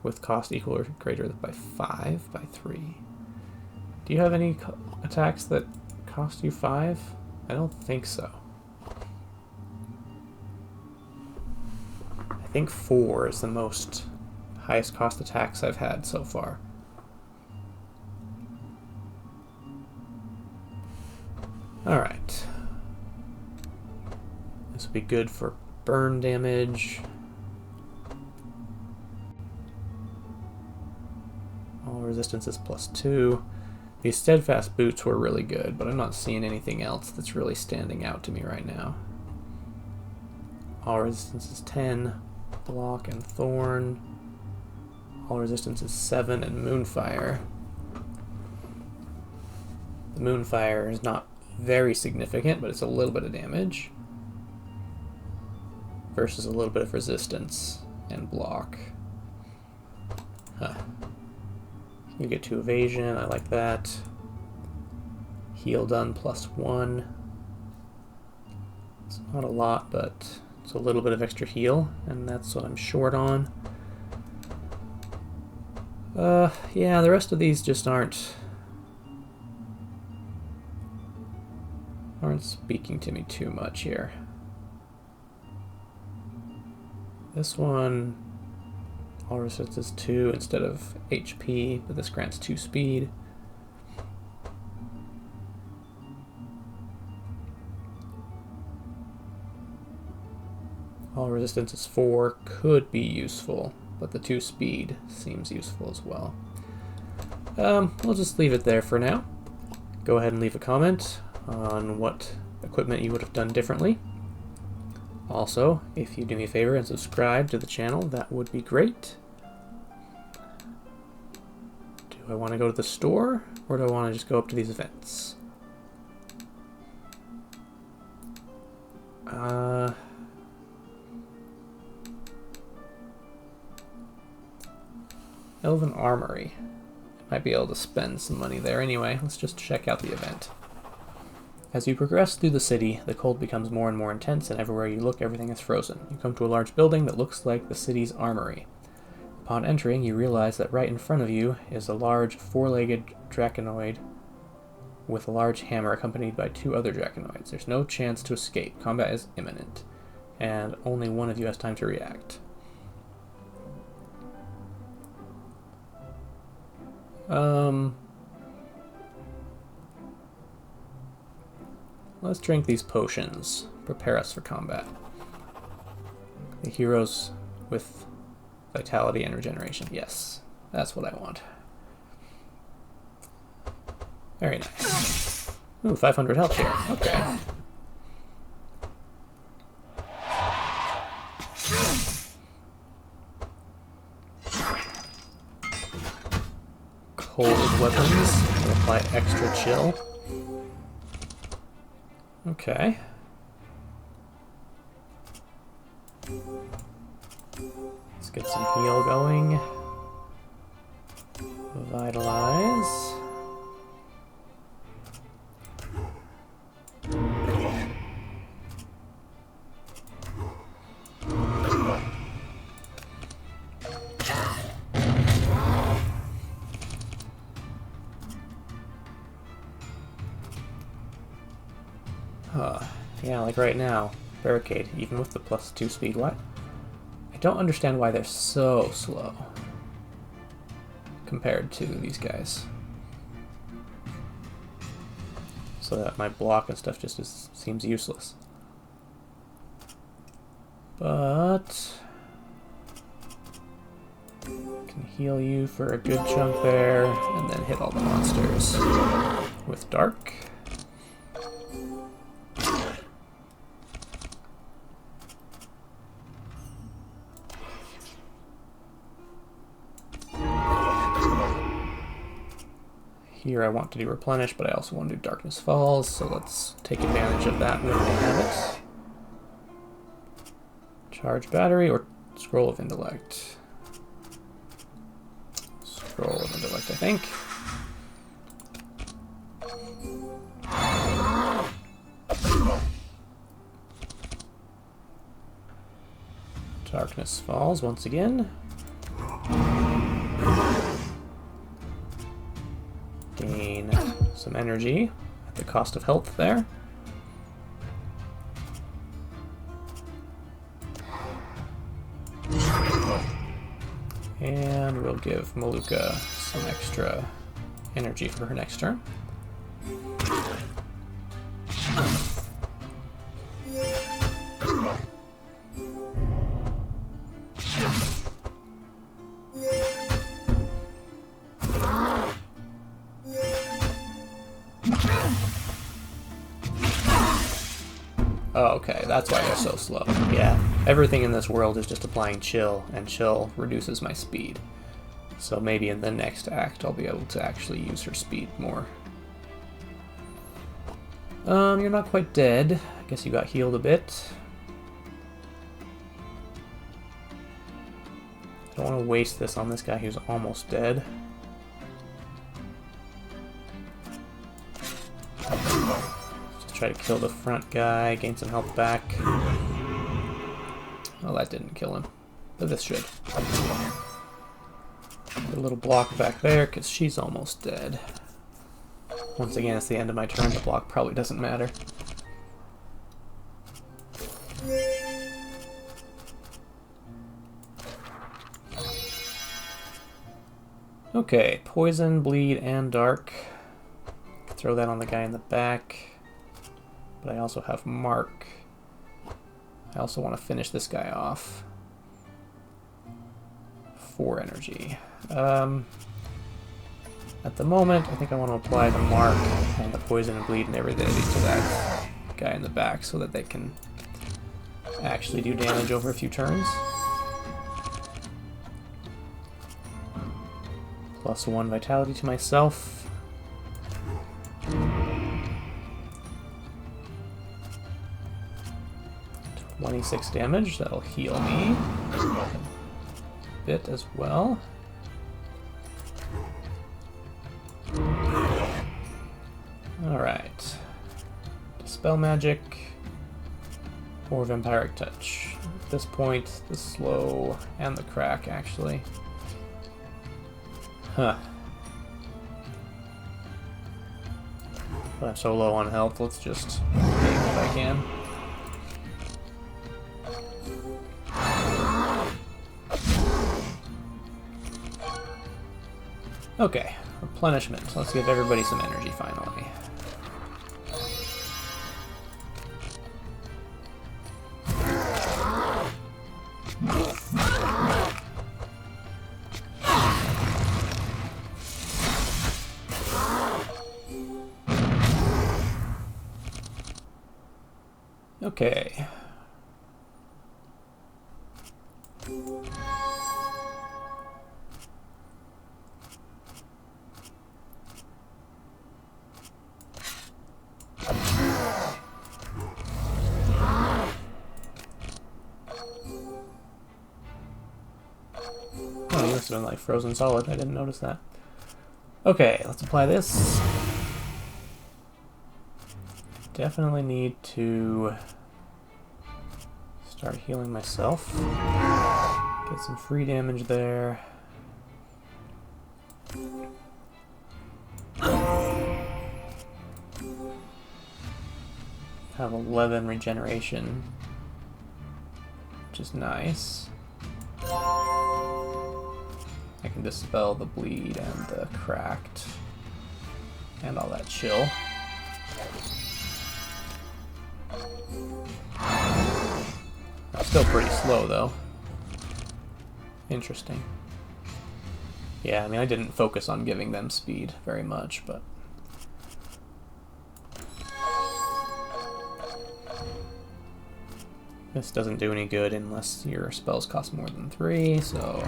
with cost equal or greater by 5 by 3. Do you have any attacks that cost you 5? I don't think so. I think 4 is the most highest cost attacks I've had so far. Alright. This would be good for burn damage. All resistances plus 2. These steadfast boots were really good, but I'm not seeing anything else that's really standing out to me right now. All resistances 10. Block and Thorn. All resistances 7 and Moonfire. The Moonfire is not very significant, but it's a little bit of damage. Versus a little bit of resistance and block. Huh. You get 2 evasion, I like that. Heal done plus 1. It's not a lot, but it's a little bit of extra heal, and that's what I'm short on. Yeah, the rest of these just aren't speaking to me too much here. This one, all resistances 2 instead of HP, but this grants 2 speed. All resistances 4 could be useful, but the 2 speed seems useful as well. We'll just leave it there for now. Go ahead and leave a comment on what equipment you would have done differently. Also, if you do me a favor and subscribe to the channel, that would be great. Do I want to go to the store, or do I want to just go up to these events? Elven Armory. Might be able to spend some money there anyway. Let's just check out the event. As you progress through the city, the cold becomes more and more intense, and everywhere you look, everything is frozen. You come to a large building that looks like the city's armory. Upon entering, you realize that right in front of you is a large, four-legged draconoid with a large hammer accompanied by 2 other Draconoids. There's no chance to escape. Combat is imminent. And only one of you has time to react. Let's drink these potions. Prepare us for combat. The heroes with vitality and regeneration. Yes, that's what I want. Very nice. Ooh, 500 health here. Okay. Cold weapons will apply extra chill. Okay. Let's get some heal going. Vitalize. Yeah, like right now. Barricade, even with the +2 speed. What? I don't understand why they're so slow compared to these guys. So that my block and stuff just seems useless. But can heal you for a good chunk there, and then hit all the monsters with Dark. Here I want to do Replenish, but I also want to do Darkness Falls, so let's take advantage of that when we have it. Charge Battery or Scroll of Intellect? Scroll of Intellect, I think. Darkness Falls once again. Gain some energy at the cost of health there. And we'll give Maluka some extra energy for her next turn. Oh, okay, that's why they're so slow. Yeah, everything in this world is just applying chill, and chill reduces my speed. So maybe in the next act I'll be able to actually use her speed more. You're not quite dead. I guess you got healed a bit. I don't want to waste this on this guy who's almost dead. Try to kill the front guy, gain some health back. Oh, that didn't kill him, but this should. Put a little block back there, because she's almost dead. Once again, it's the end of my turn. The block probably doesn't matter. Okay, Poison, Bleed, and Dark. Throw that on the guy in the back. But I also have Mark. I also want to finish this guy off. 4 energy. At the moment, I think I want to apply the Mark and the Poison and Bleed and everything to that guy in the back so that they can actually do damage over a few turns. +1 vitality to myself. 26 damage, that'll heal me a bit as well. Alright. Dispel Magic or Vampiric Touch. At this point, the slow and the crack, actually. But I'm so low on health, let's just take what I can. Okay, replenishment. Let's give everybody some energy finally. Okay. Oh, you must have been like frozen solid. I didn't notice that. Okay, let's apply this. Definitely need to start healing myself. Get some free damage there. Have 11 regeneration, which is nice. I can dispel the bleed and the cracked and all that chill. I'm still pretty slow though. Interesting. Yeah, I mean I didn't focus on giving them speed very much, but this doesn't do any good unless your spells cost more than 3, so...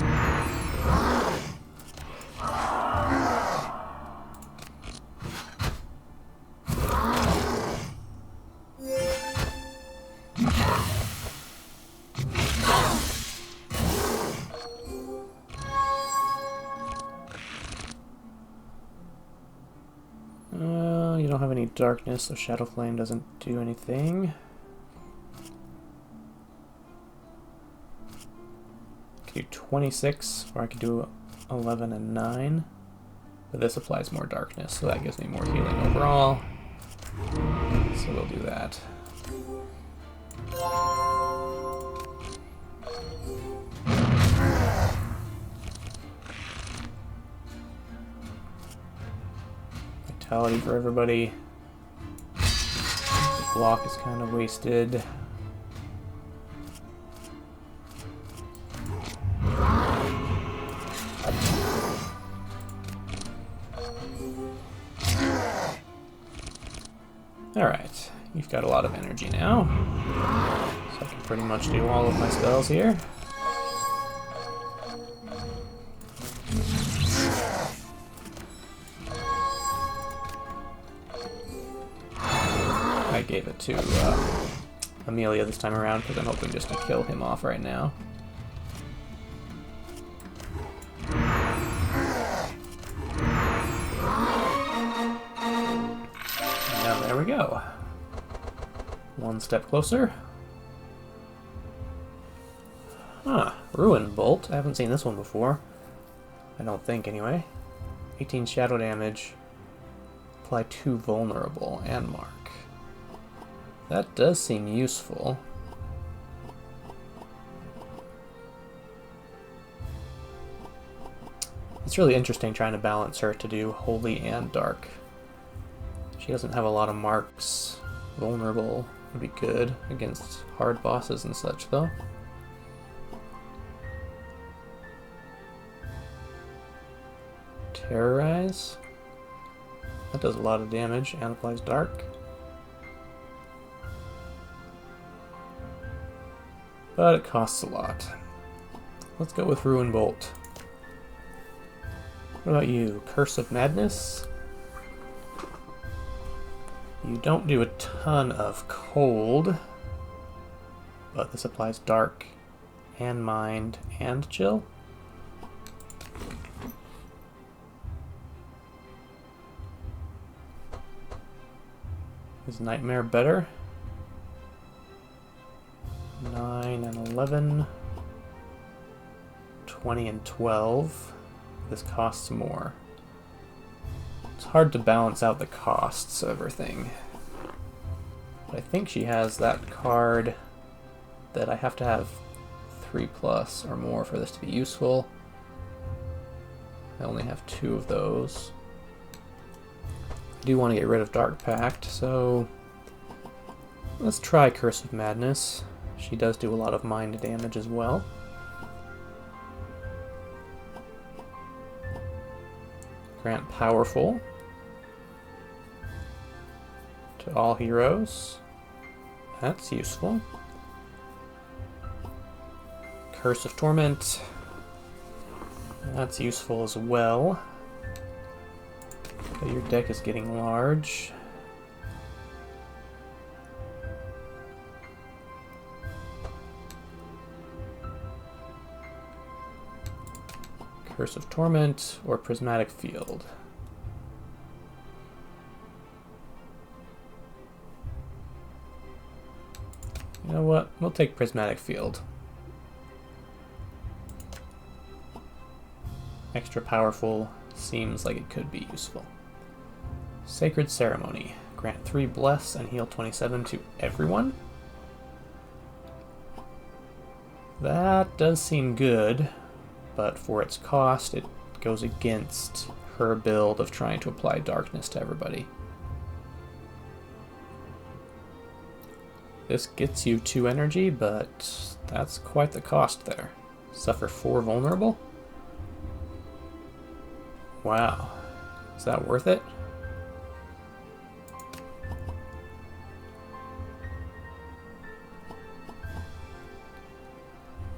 you don't have any darkness, so Shadow Flame doesn't do anything. I could do 26, or I could do 11 and 9. But this applies more darkness, so that gives me more healing overall. So we'll do that. Vitality for everybody. The block is kind of wasted. Alright, you've got a lot of energy now, so I can pretty much do all of my spells here. I gave it to Amelia this time around because I'm hoping just to kill him off right now. There we go. One step closer. Huh, Ruin Bolt. I haven't seen this one before. I don't think, anyway. 18 shadow damage. Apply 2 vulnerable and mark. That does seem useful. It's really interesting trying to balance her to do holy and dark. She doesn't have a lot of marks. Vulnerable would be good against hard bosses and such, though. Terrorize. That does a lot of damage and applies dark. But it costs a lot. Let's go with Ruin Bolt. What about you? Curse of Madness? You don't do a ton of cold, but this applies dark and mind and chill. Is Nightmare better? 9 and 11, 20 and 12. This costs more. It's hard to balance out the costs of everything. But I think she has that card that I have to have 3+ or more for this to be useful. I only have 2 of those. I do want to get rid of Dark Pact, so let's try Curse of Madness. She does do a lot of mind damage as well. Grant Powerful to all heroes. That's useful. Curse of Torment. That's useful as well. But your deck is getting large. Curse of Torment or Prismatic Field. You know what? We'll take Prismatic Field. Extra powerful seems like it could be useful. Sacred Ceremony. Grant 3 Bless and heal 27 to everyone. That does seem good, but for its cost, it goes against her build of trying to apply darkness to everybody. This gets you 2 energy, but that's quite the cost there. Suffer 4 vulnerable? Wow. Is that worth it?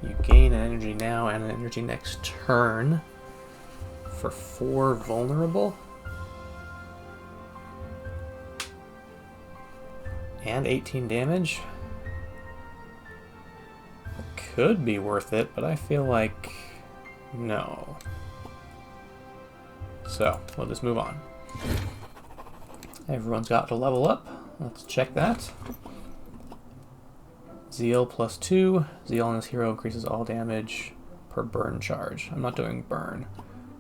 You gain an energy now and an energy next turn for 4 vulnerable. And 18 damage. Could be worth it, but I feel like no. So, we'll just move on. Everyone's got to level up. Let's check that. Zeal +2. Zeal on this hero increases all damage per burn charge. I'm not doing burn.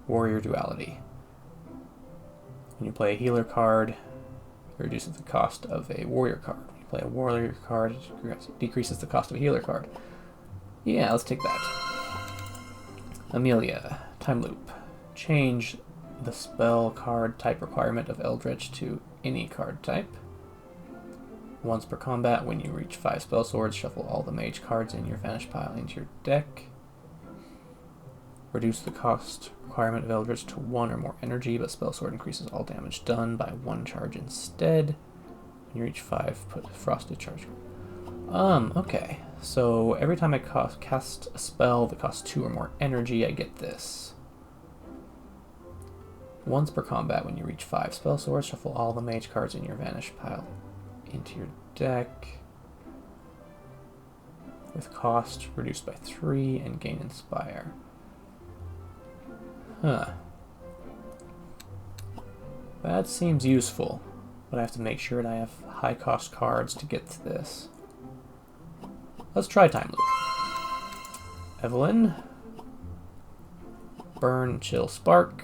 Warrior Duality. When you play a healer card, it reduces the cost of a warrior card. When you play a warrior card, it decreases the cost of a healer card. Yeah, let's take that. Amelia. Time Loop. Change the spell card type requirement of Eldritch to any card type. Once per combat, when you reach 5 spell swords, shuffle all the mage cards in your vanish pile into your deck. Reduce the cost requirement of Eldritch to 1 or more energy, but spell sword increases all damage done by 1 charge instead. When you reach 5, put frosted charge. Okay. So every time I cast a spell that costs 2 or more energy, I get this. Once per combat, when you reach 5 spell swords, shuffle all the mage cards in your vanish pile into your deck. With cost reduced by 3 and gain Inspire. Huh. That seems useful, but I have to make sure that I have high cost cards to get to this. Let's try Time Loop. Evelyn. Burn, Chill, Spark.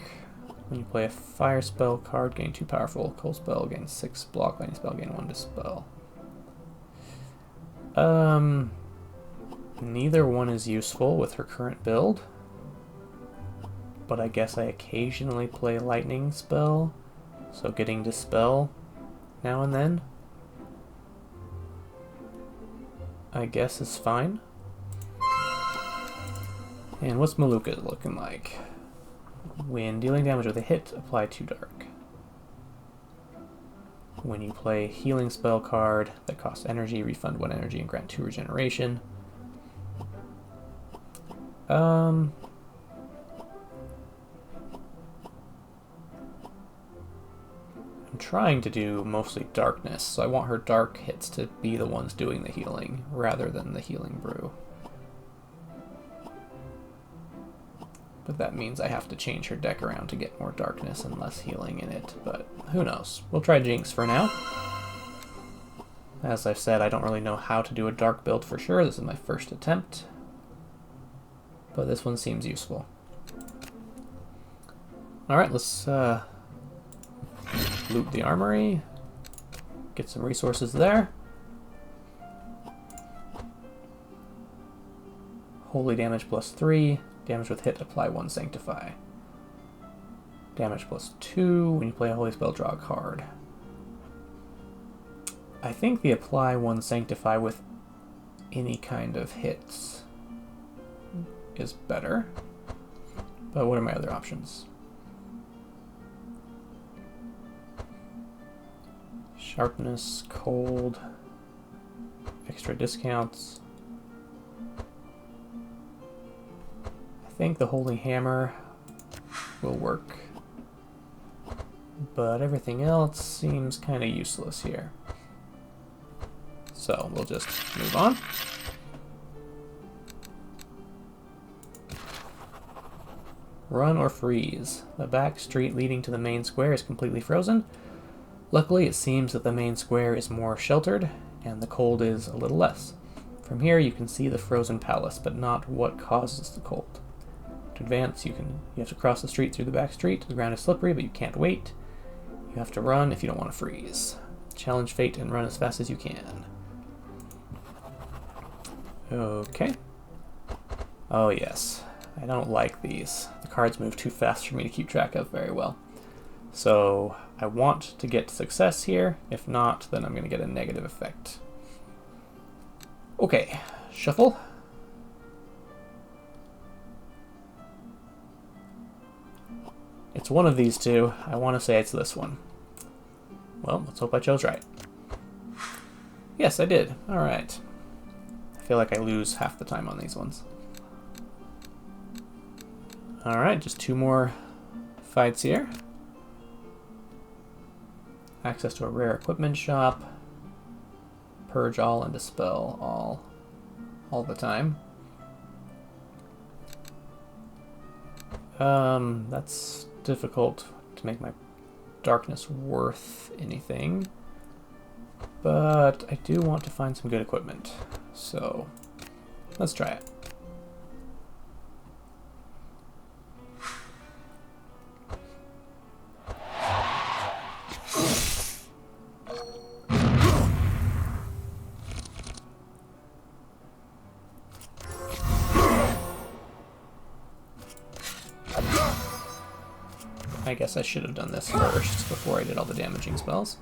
When you play a fire spell card, gain 2 powerful. Cold spell, gain 6 block. Lightning spell, gain 1 dispel. Neither one is useful with her current build. But I guess I occasionally play lightning spell, so getting dispel now and then, I guess is fine. And what's Maluka looking like? When dealing damage with a hit, apply 2 dark. When you play a healing spell card that costs energy, refund 1 energy and grant 2 regeneration. I'm trying to do mostly darkness, so I want her dark hits to be the ones doing the healing rather than the healing brew. But that means I have to change her deck around to get more darkness and less healing in it, but who knows. We'll try Jinx for now. As I've said, I don't really know how to do a dark build for sure. This is my first attempt, but this one seems useful. Alright, let's loot the armory. Get some resources there. Holy damage +3. Damage with hit, apply 1 Sanctify. Damage +2. When you play a holy spell, draw a card. I think the apply 1 Sanctify with any kind of hits is better. But what are my other options? Sharpness, cold, extra discounts. I think the Holy Hammer will work, but everything else seems kind of useless here. So we'll just move on. Run or freeze. The back street leading to the main square is completely frozen. Luckily, it seems that the main square is more sheltered, and the cold is a little less. From here, you can see the frozen palace, but not what causes the cold. To advance, you have to cross the street through the back street. The ground is slippery, but you can't wait. You have to run if you don't want to freeze. Challenge fate and run as fast as you can. Okay. Oh yes, I don't like these. The cards move too fast for me to keep track of very well. So I want to get success here. If not, then I'm going to get a negative effect. Okay, shuffle. It's one of these two. I want to say it's this one. Well, let's hope I chose right. Yes, I did. All right. I feel like I lose half the time on these ones. All right, just 2 more fights here. Access to a rare equipment shop. Purge all and dispel all the time. That's difficult to make my darkness worth anything. But I do want to find some good equipment. So let's try it. I guess I should have done this first before I did all the damaging spells.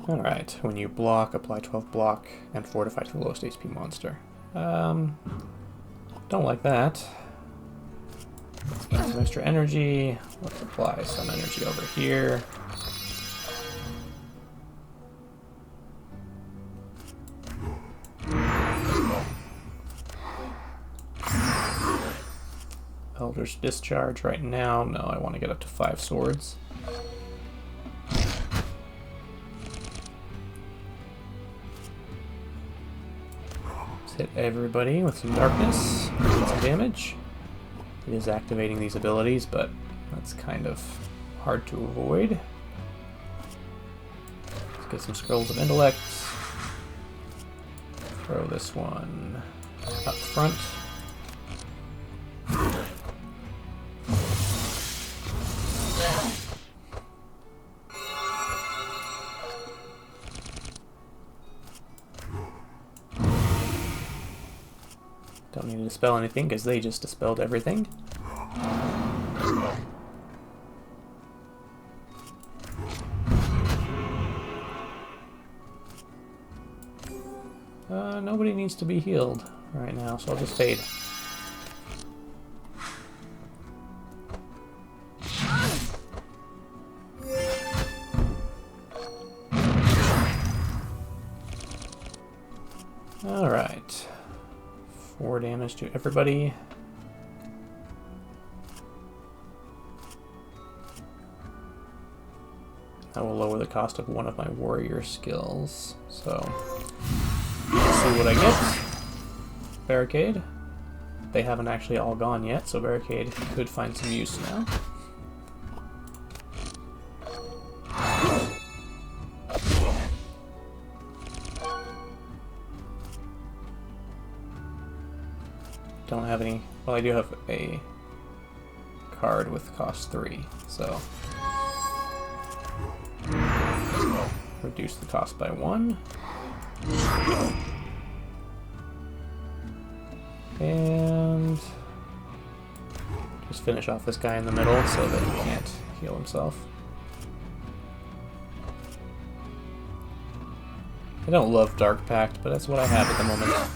Alright, when you block, apply 12 block and fortify to the lowest HP monster. Don't like that. Spend some extra energy. Let's apply some energy over here. Elder's Discharge right now. No, I want to get up to 5 swords. Hit everybody with some darkness, get some damage. It is activating these abilities, but that's kind of hard to avoid. Let's get some Scrolls of Intellect. Throw this one up front. Don't need to dispel anything because they just dispelled everything. Nobody needs to be healed right now, so I'll just fade. Alright. 4 damage to everybody. That will lower the cost of one of my warrior skills. So, let's see what I get. Barricade. they haven't actually all gone yet, so Barricade could find some use now. Don't have any... Well, I do have a card with cost 3, so... Reduce the cost by 1. And... just finish off this guy in the middle so that he can't heal himself. I don't love Dark Pact, but that's what I have at the moment.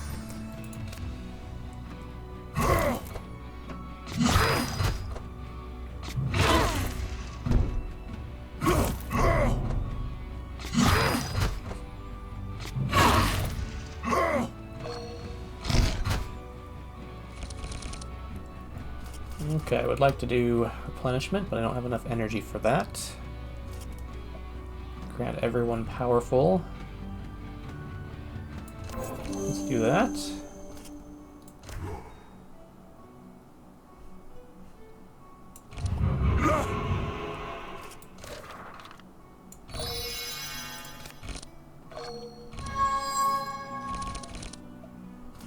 Okay, I would like to do replenishment, but I don't have enough energy for that. Grant everyone powerful. Let's do that.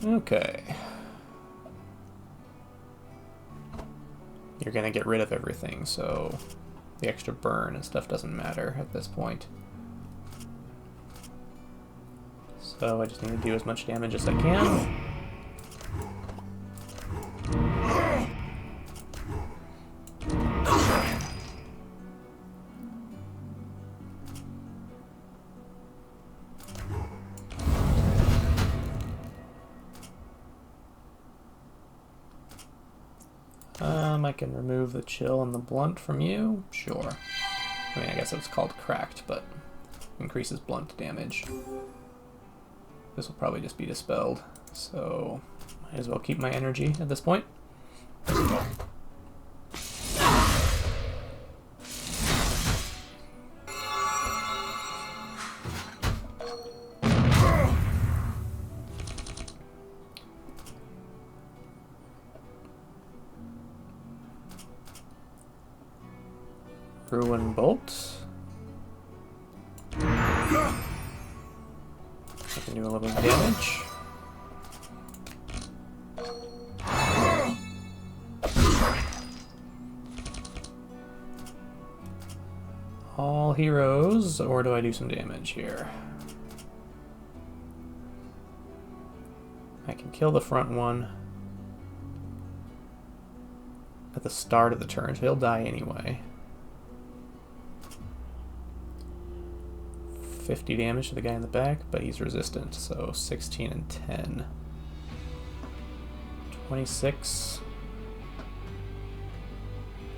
Okay. You're gonna get rid of everything, so the extra burn and stuff doesn't matter at this point. So I just need to do as much damage as I can. I can remove the chill and the blunt from you. Sure. I mean, I guess it's called cracked, but increases blunt damage. This will probably just be dispelled, so might as well keep my energy at this point. Ruin Bolt. I can do a little bit of damage. All heroes, or do I do some damage here? I can kill the front one at the start of the turn, so he'll die anyway. 50 damage to the guy in the back, but he's resistant, so 16 and 10. 26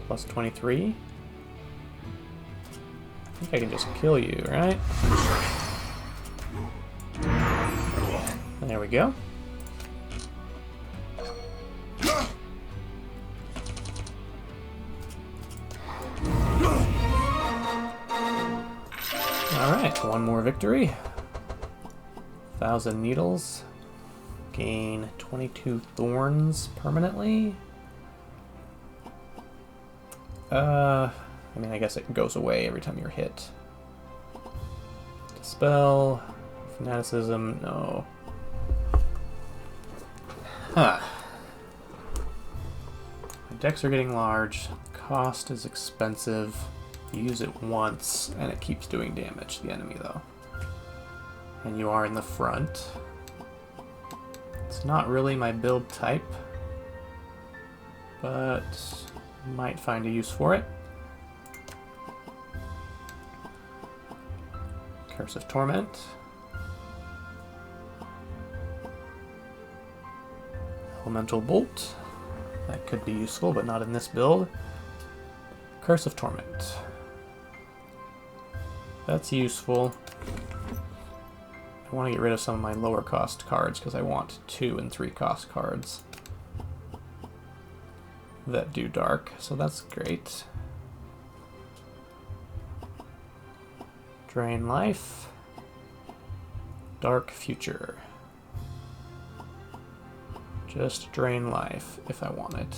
plus 23. I think I can just kill you, right? And there we go. Alright, one more victory. 1,000 needles. Gain 22 thorns permanently. I mean, I guess it goes away every time you're hit. Dispel. Fanaticism, no. Huh. My decks are getting large. Cost is expensive. You use it once, and it keeps doing damage to the enemy, though. And you are in the front. It's not really my build type, but might find a use for it. Curse of Torment. Elemental Bolt. That could be useful, but not in this build. Curse of Torment. That's useful. I want to get rid of some of my lower cost cards because I want 2 and 3 cost cards that do dark, so that's great. Drain life. Dark Future. Just drain life if I want it.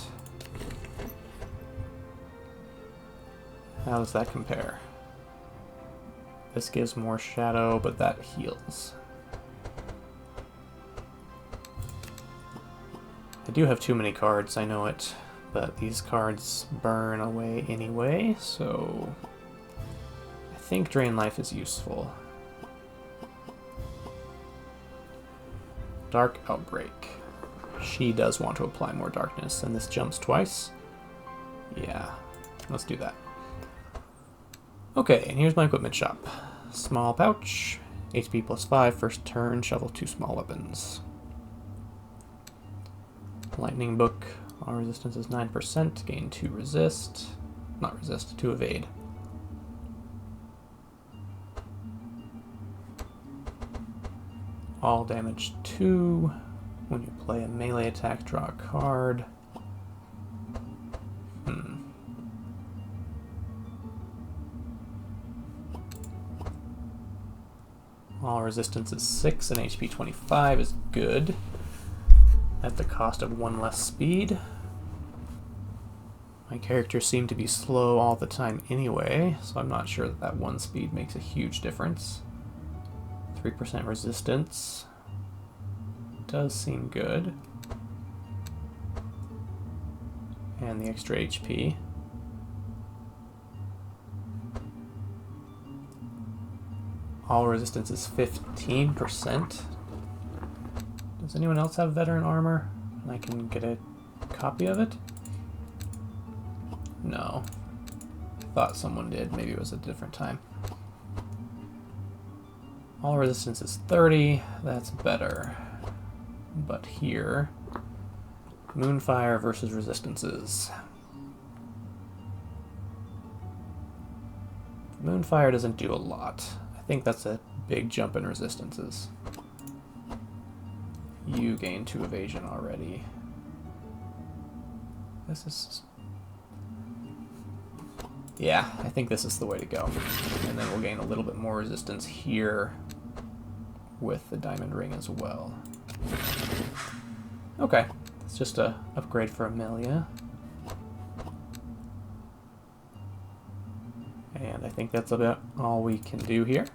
How does that compare? This gives more shadow, but that heals. I do have too many cards, I know it, but these cards burn away anyway, so I think Drain Life is useful. Dark Outbreak. She does want to apply more darkness, and this jumps twice. Yeah, let's do that. Okay, and here's my equipment shop. Small pouch, HP plus 5, first turn, shovel 2 small weapons. Lightning Book, all resistance is 9%, gain 2 resist. Not resist, 2 evade. All damage 2. When you play a melee attack, draw a card. All resistance is 6 and HP 25 is good. At the cost of 1 less speed. My characters seem to be slow all the time anyway, so I'm not sure that that 1 speed makes a huge difference. 3% resistance. Does seem good. And the extra HP. All resistance is 15%. Does anyone else have veteran armor? I can get a copy of it? No. I thought someone did. Maybe it was a different time. All resistance is 30. That's better. But here, Moonfire versus resistances. Moonfire doesn't do a lot. I think that's a big jump in resistances. You gain 2 evasion already. This is... yeah, I think this is the way to go. And then we'll gain a little bit more resistance here with the diamond ring as well. Okay, it's just a upgrade for Amelia. And I think that's about all we can do here.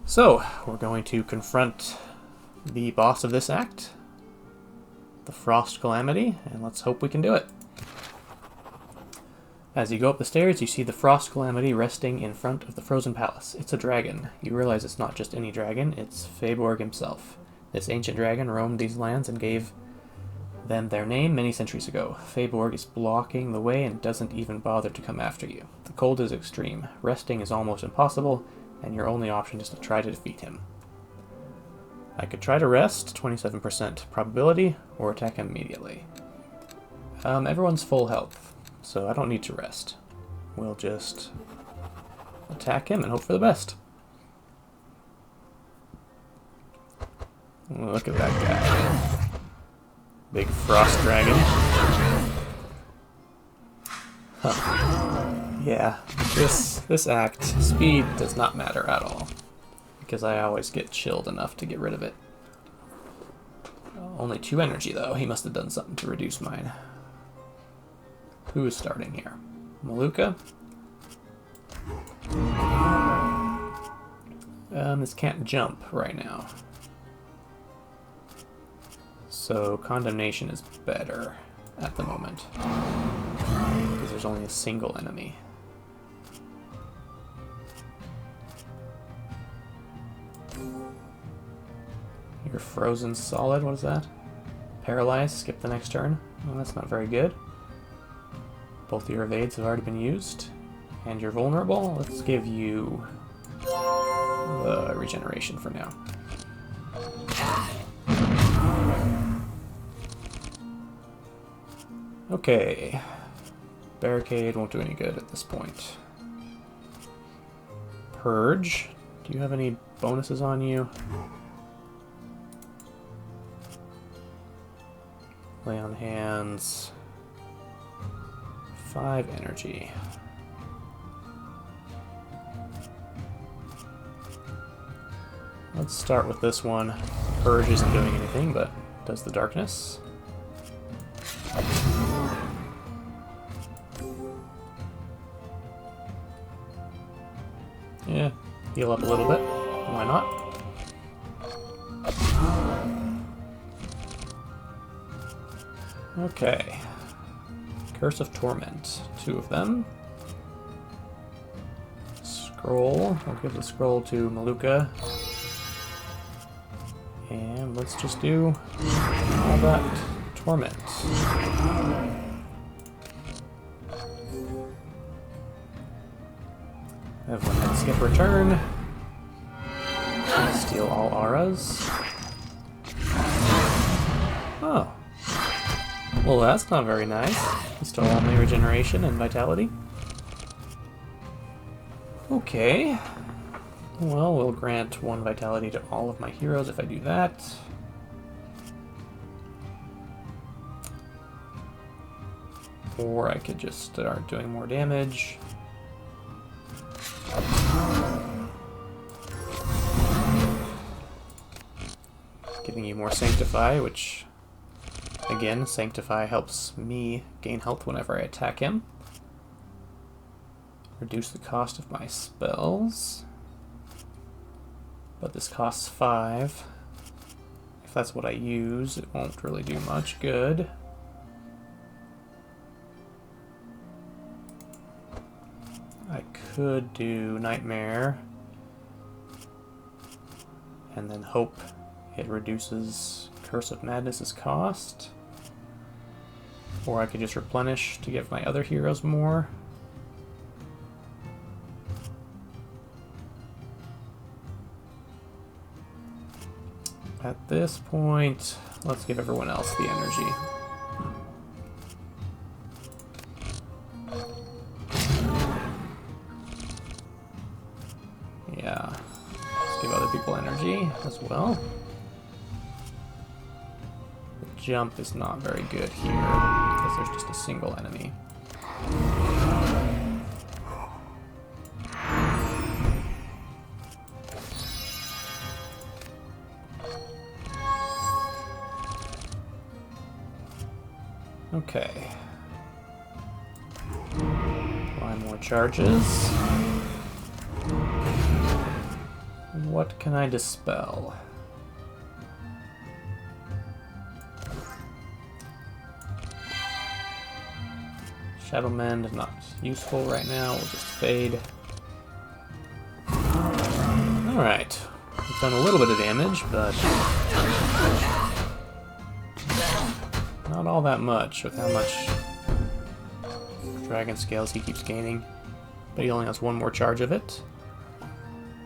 So, we're going to confront the boss of this act, the Frost Calamity, and let's hope we can do it. As you go up the stairs, you see the Frost Calamity resting in front of the Frozen Palace. It's a dragon. You realize it's not just any dragon, it's Fëborg himself. This ancient dragon roamed these lands and gave them their name many centuries ago. Fëborg is blocking the way and doesn't even bother to come after you. The cold is extreme. Resting is almost impossible, and your only option is to try to defeat him. I could try to rest, 27% probability, or attack him immediately. Everyone's full health, so I don't need to rest. We'll just attack him and hope for the best. Look at that guy. Big frost dragon. Huh. Yeah, this act, speed does not matter at all, because I always get chilled enough to get rid of it. Only 2 energy, though. He must have done something to reduce mine. Who is starting here? Maluka? This can't jump right now. So Condemnation is better at the moment, because there's only a single enemy. You're frozen solid, what is that? Paralyzed, skip the next turn. Well, that's not very good. Both your evades have already been used. And you're vulnerable. Let's give you the regeneration for now. Okay. Barricade won't do any good at this point. Purge. Do you have any bonuses on you? Lay on hands. 5 energy. Let's start with this one. Purge isn't doing anything, but does the darkness. Heal up a little bit. Why not? Okay. Curse of Torment. 2 of them. Scroll. I'll give the scroll to Maluka. And let's just do all that torment. Have one head skip return. Steal all auras. Oh. Well, that's not very nice. Stole all my regeneration and vitality. Okay. Well, we'll grant 1 vitality to all of my heroes if I do that. Or I could just start doing more damage. Giving you more Sanctify, which, again, Sanctify helps me gain health whenever I attack him. Reduce the cost of my spells. But this costs 5. If that's what I use, it won't really do much good. I could do Nightmare and then hope it reduces Curse of Madness's cost. Or I could just replenish to give my other heroes more. At this point, let's give everyone else the energy. Yeah, let's give other people energy as well. The jump is not very good here, because there's just a single enemy. Okay. Apply more charges. What can I dispel? Shadow Mend, not useful right now. We'll just fade. Alright. We've done a little bit of damage, but not all that much with how much dragon scales he keeps gaining. But he only has 1 more charge of it.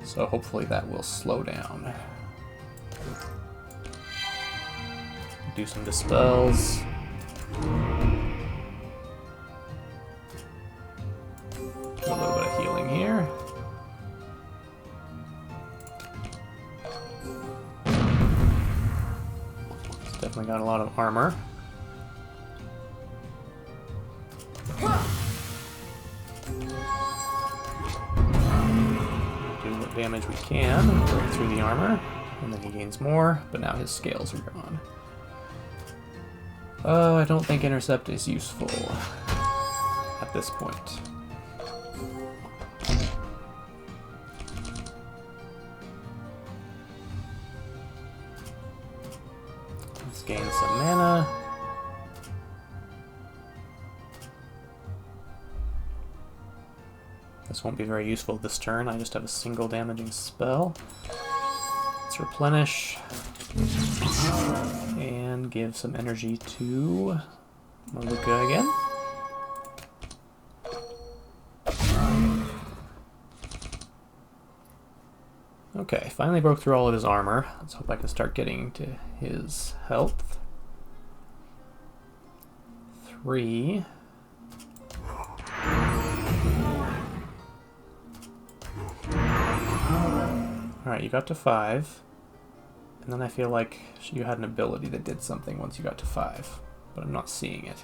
So hopefully that will slow down. Do some dispels. Do a little bit of healing here. It's definitely got a lot of armor. Damage we can, break through the armor, and then he gains more, but now his scales are gone. I don't think Intercept is useful at this point. Let's gain some mana. This won't be very useful this turn. I just have a single damaging spell. Let's replenish and give some energy to Maluka again. Okay, finally broke through all of his armor. Let's hope I can start getting to his health. 3. Alright, you got to 5, and then I feel like you had an ability that did something once you got to 5, but I'm not seeing it.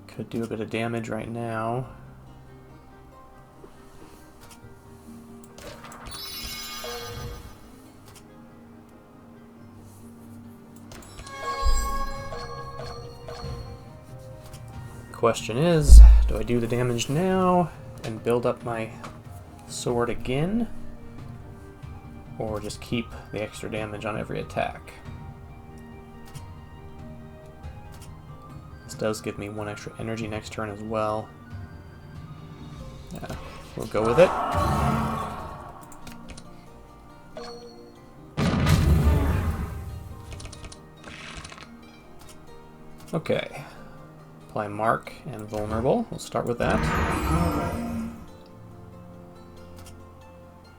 Could do a bit of damage right now. question is, do I do the damage now and build up my sword again? Or just keep the extra damage on every attack? This does give me 1 extra energy next turn as well. Yeah, we'll go with it. Okay. Apply Mark and Vulnerable. We'll start with that.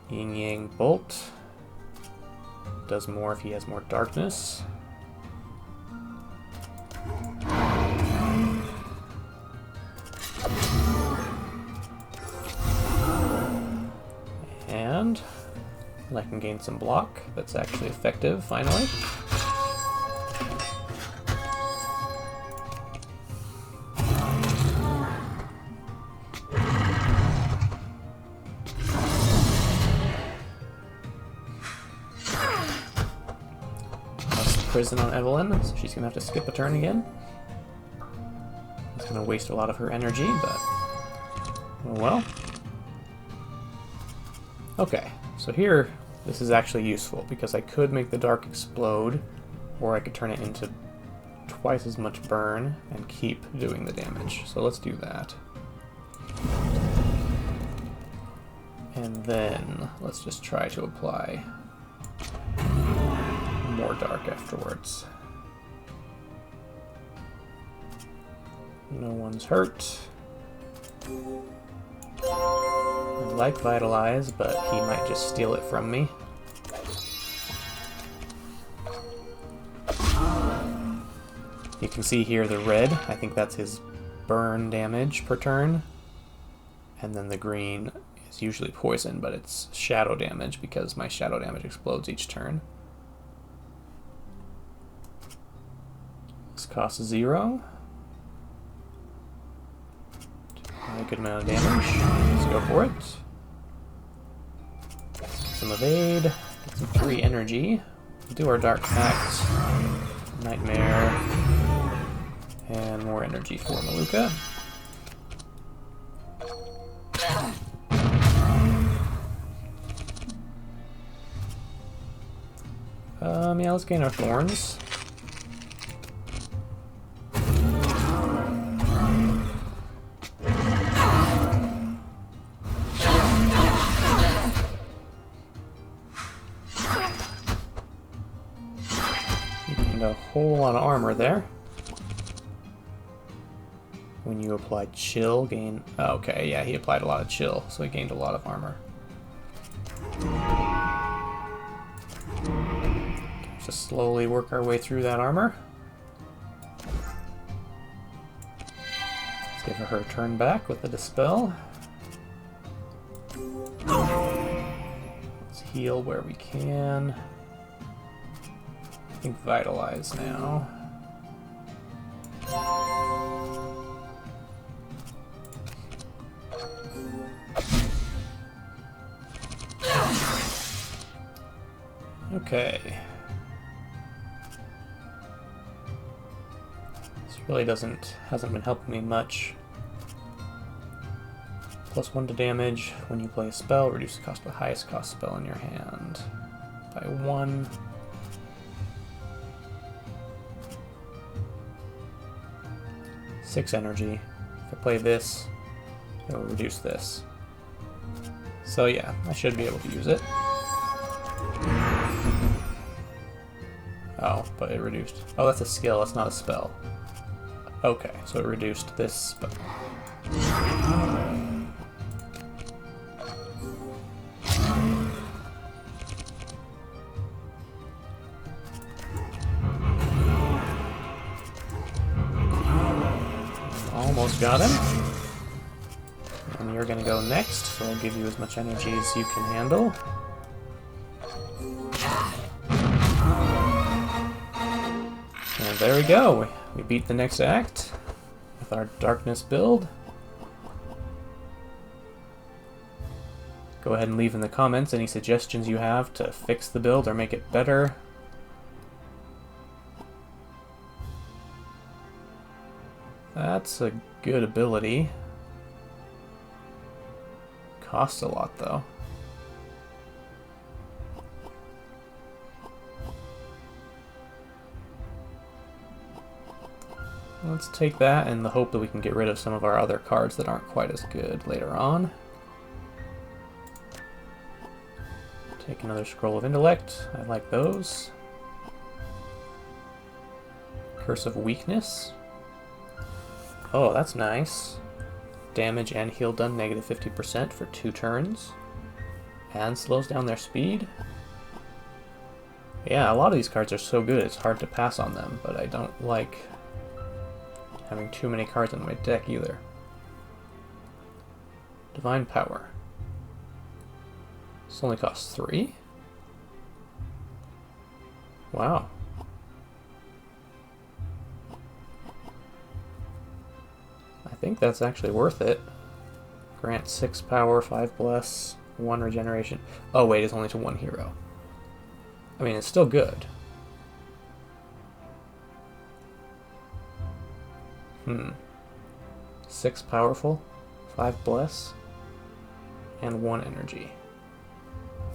Yin Yang Bolt. Does more if he has more darkness. And I can gain some block. That's actually effective, finally. Prison on Evelyn, so she's gonna have to skip a turn again. It's gonna waste a lot of her energy, but oh well. Okay, so here this is actually useful because I could make the dark explode, or I could turn it into twice as much burn and keep doing the damage. So let's do that. And then let's just try to apply more dark afterwards. No one's hurt. I like Vitalize, but he might just steal it from me. You can see here the red, I think that's his burn damage per turn. And then the green is usually poison, but it's shadow damage because my shadow damage explodes each turn. This costs 0. A good amount of damage. Let's go for it. Get some evade. Get some free energy. Do our Dark Pact. Nightmare. And more energy for Maluka. Yeah, let's gain our Thorns. A whole lot of armor there. When you apply chill, gain... Oh, okay, yeah, he applied a lot of chill, so he gained a lot of armor. Just slowly work our way through that armor. Let's give her her turn back with the Dispel. Let's heal where we can. I think Vitalize now. Okay. This really hasn't been helping me much. +1 to damage. When you play a spell, reduce the cost of the highest cost spell in your hand by 1. Six energy. If I play this, it will reduce this. So yeah, I should be able to use it. Oh, but it reduced. Oh, that's a skill, that's not a spell. Okay, so it reduced this spell. Almost got him. And you're gonna go next, so I'll give you as much energy as you can handle. And there we go. We beat the next act with our darkness build. Go ahead and leave in the comments any suggestions you have to fix the build or make it better. That that's a good ability. Costs a lot, though. Let's take that in the hope that we can get rid of some of our other cards that aren't quite as good later on. Take another Scroll of Intellect. I like those. Curse of Weakness. Oh, that's nice. Damage and heal done negative 50% for 2 turns. And slows down their speed. Yeah, a lot of these cards are so good it's hard to pass on them, but I don't like having too many cards in my deck either. Divine Power. This only costs 3? Wow. I think that's actually worth it. Grant 6 power, 5 bless, 1 regeneration. Oh wait, it's only to 1 hero. I mean, it's still good. 6 powerful, 5 bless, and 1 energy.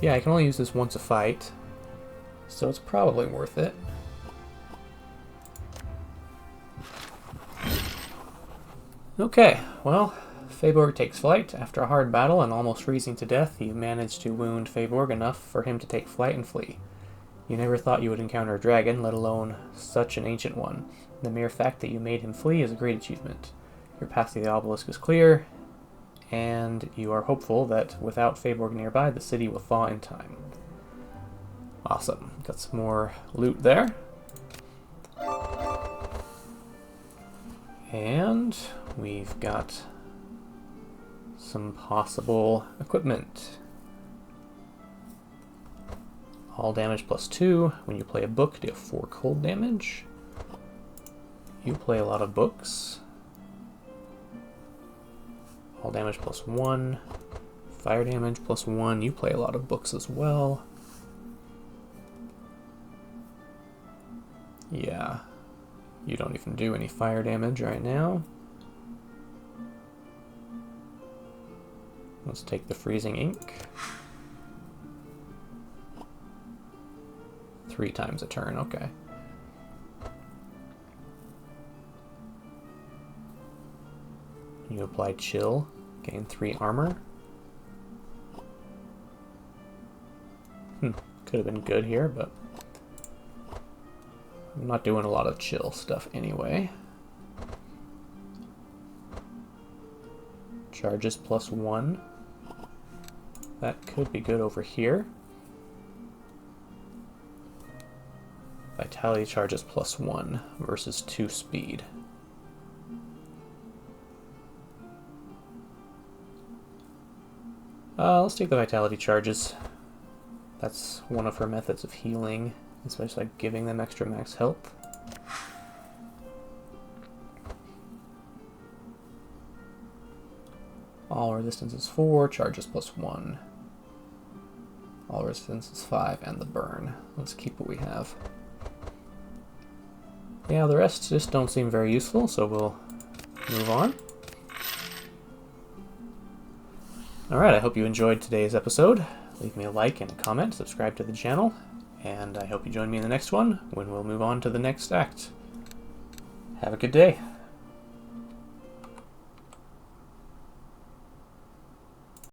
Yeah, I can only use this once a fight, so it's probably worth it. Okay, well, Feyborg takes flight. After a hard battle and almost freezing to death, you managed to wound Feyborg enough for him to take flight and flee. You never thought you would encounter a dragon, let alone such an ancient one. The mere fact that you made him flee is a great achievement. Your path to the obelisk is clear, and you are hopeful that without Feyborg nearby, the city will thaw in time. Awesome. Got some more loot there. And we've got some possible equipment. All damage plus 2. When you play a book, deal 4 cold damage. You play a lot of books. All damage plus 1. Fire damage plus 1. You play a lot of books as well. Yeah. You don't even do any fire damage right now. Let's take the freezing ink. 3 times a turn, okay. You apply chill, gain 3 armor. Could have been good here, but I'm not doing a lot of chill stuff anyway. Charges plus 1. That could be good over here. Vitality charges plus 1 versus 2 speed. Let's take the vitality charges. That's one of her methods of healing, especially like giving them extra max health. All resistance is 4, charges plus 1. All resistance is 5, and the burn. Let's keep what we have. Yeah, the rest just don't seem very useful, so we'll move on. Alright, I hope you enjoyed today's episode. Leave me a like and a comment, subscribe to the channel, and I hope you join me in the next one when we'll move on to the next act. Have a good day.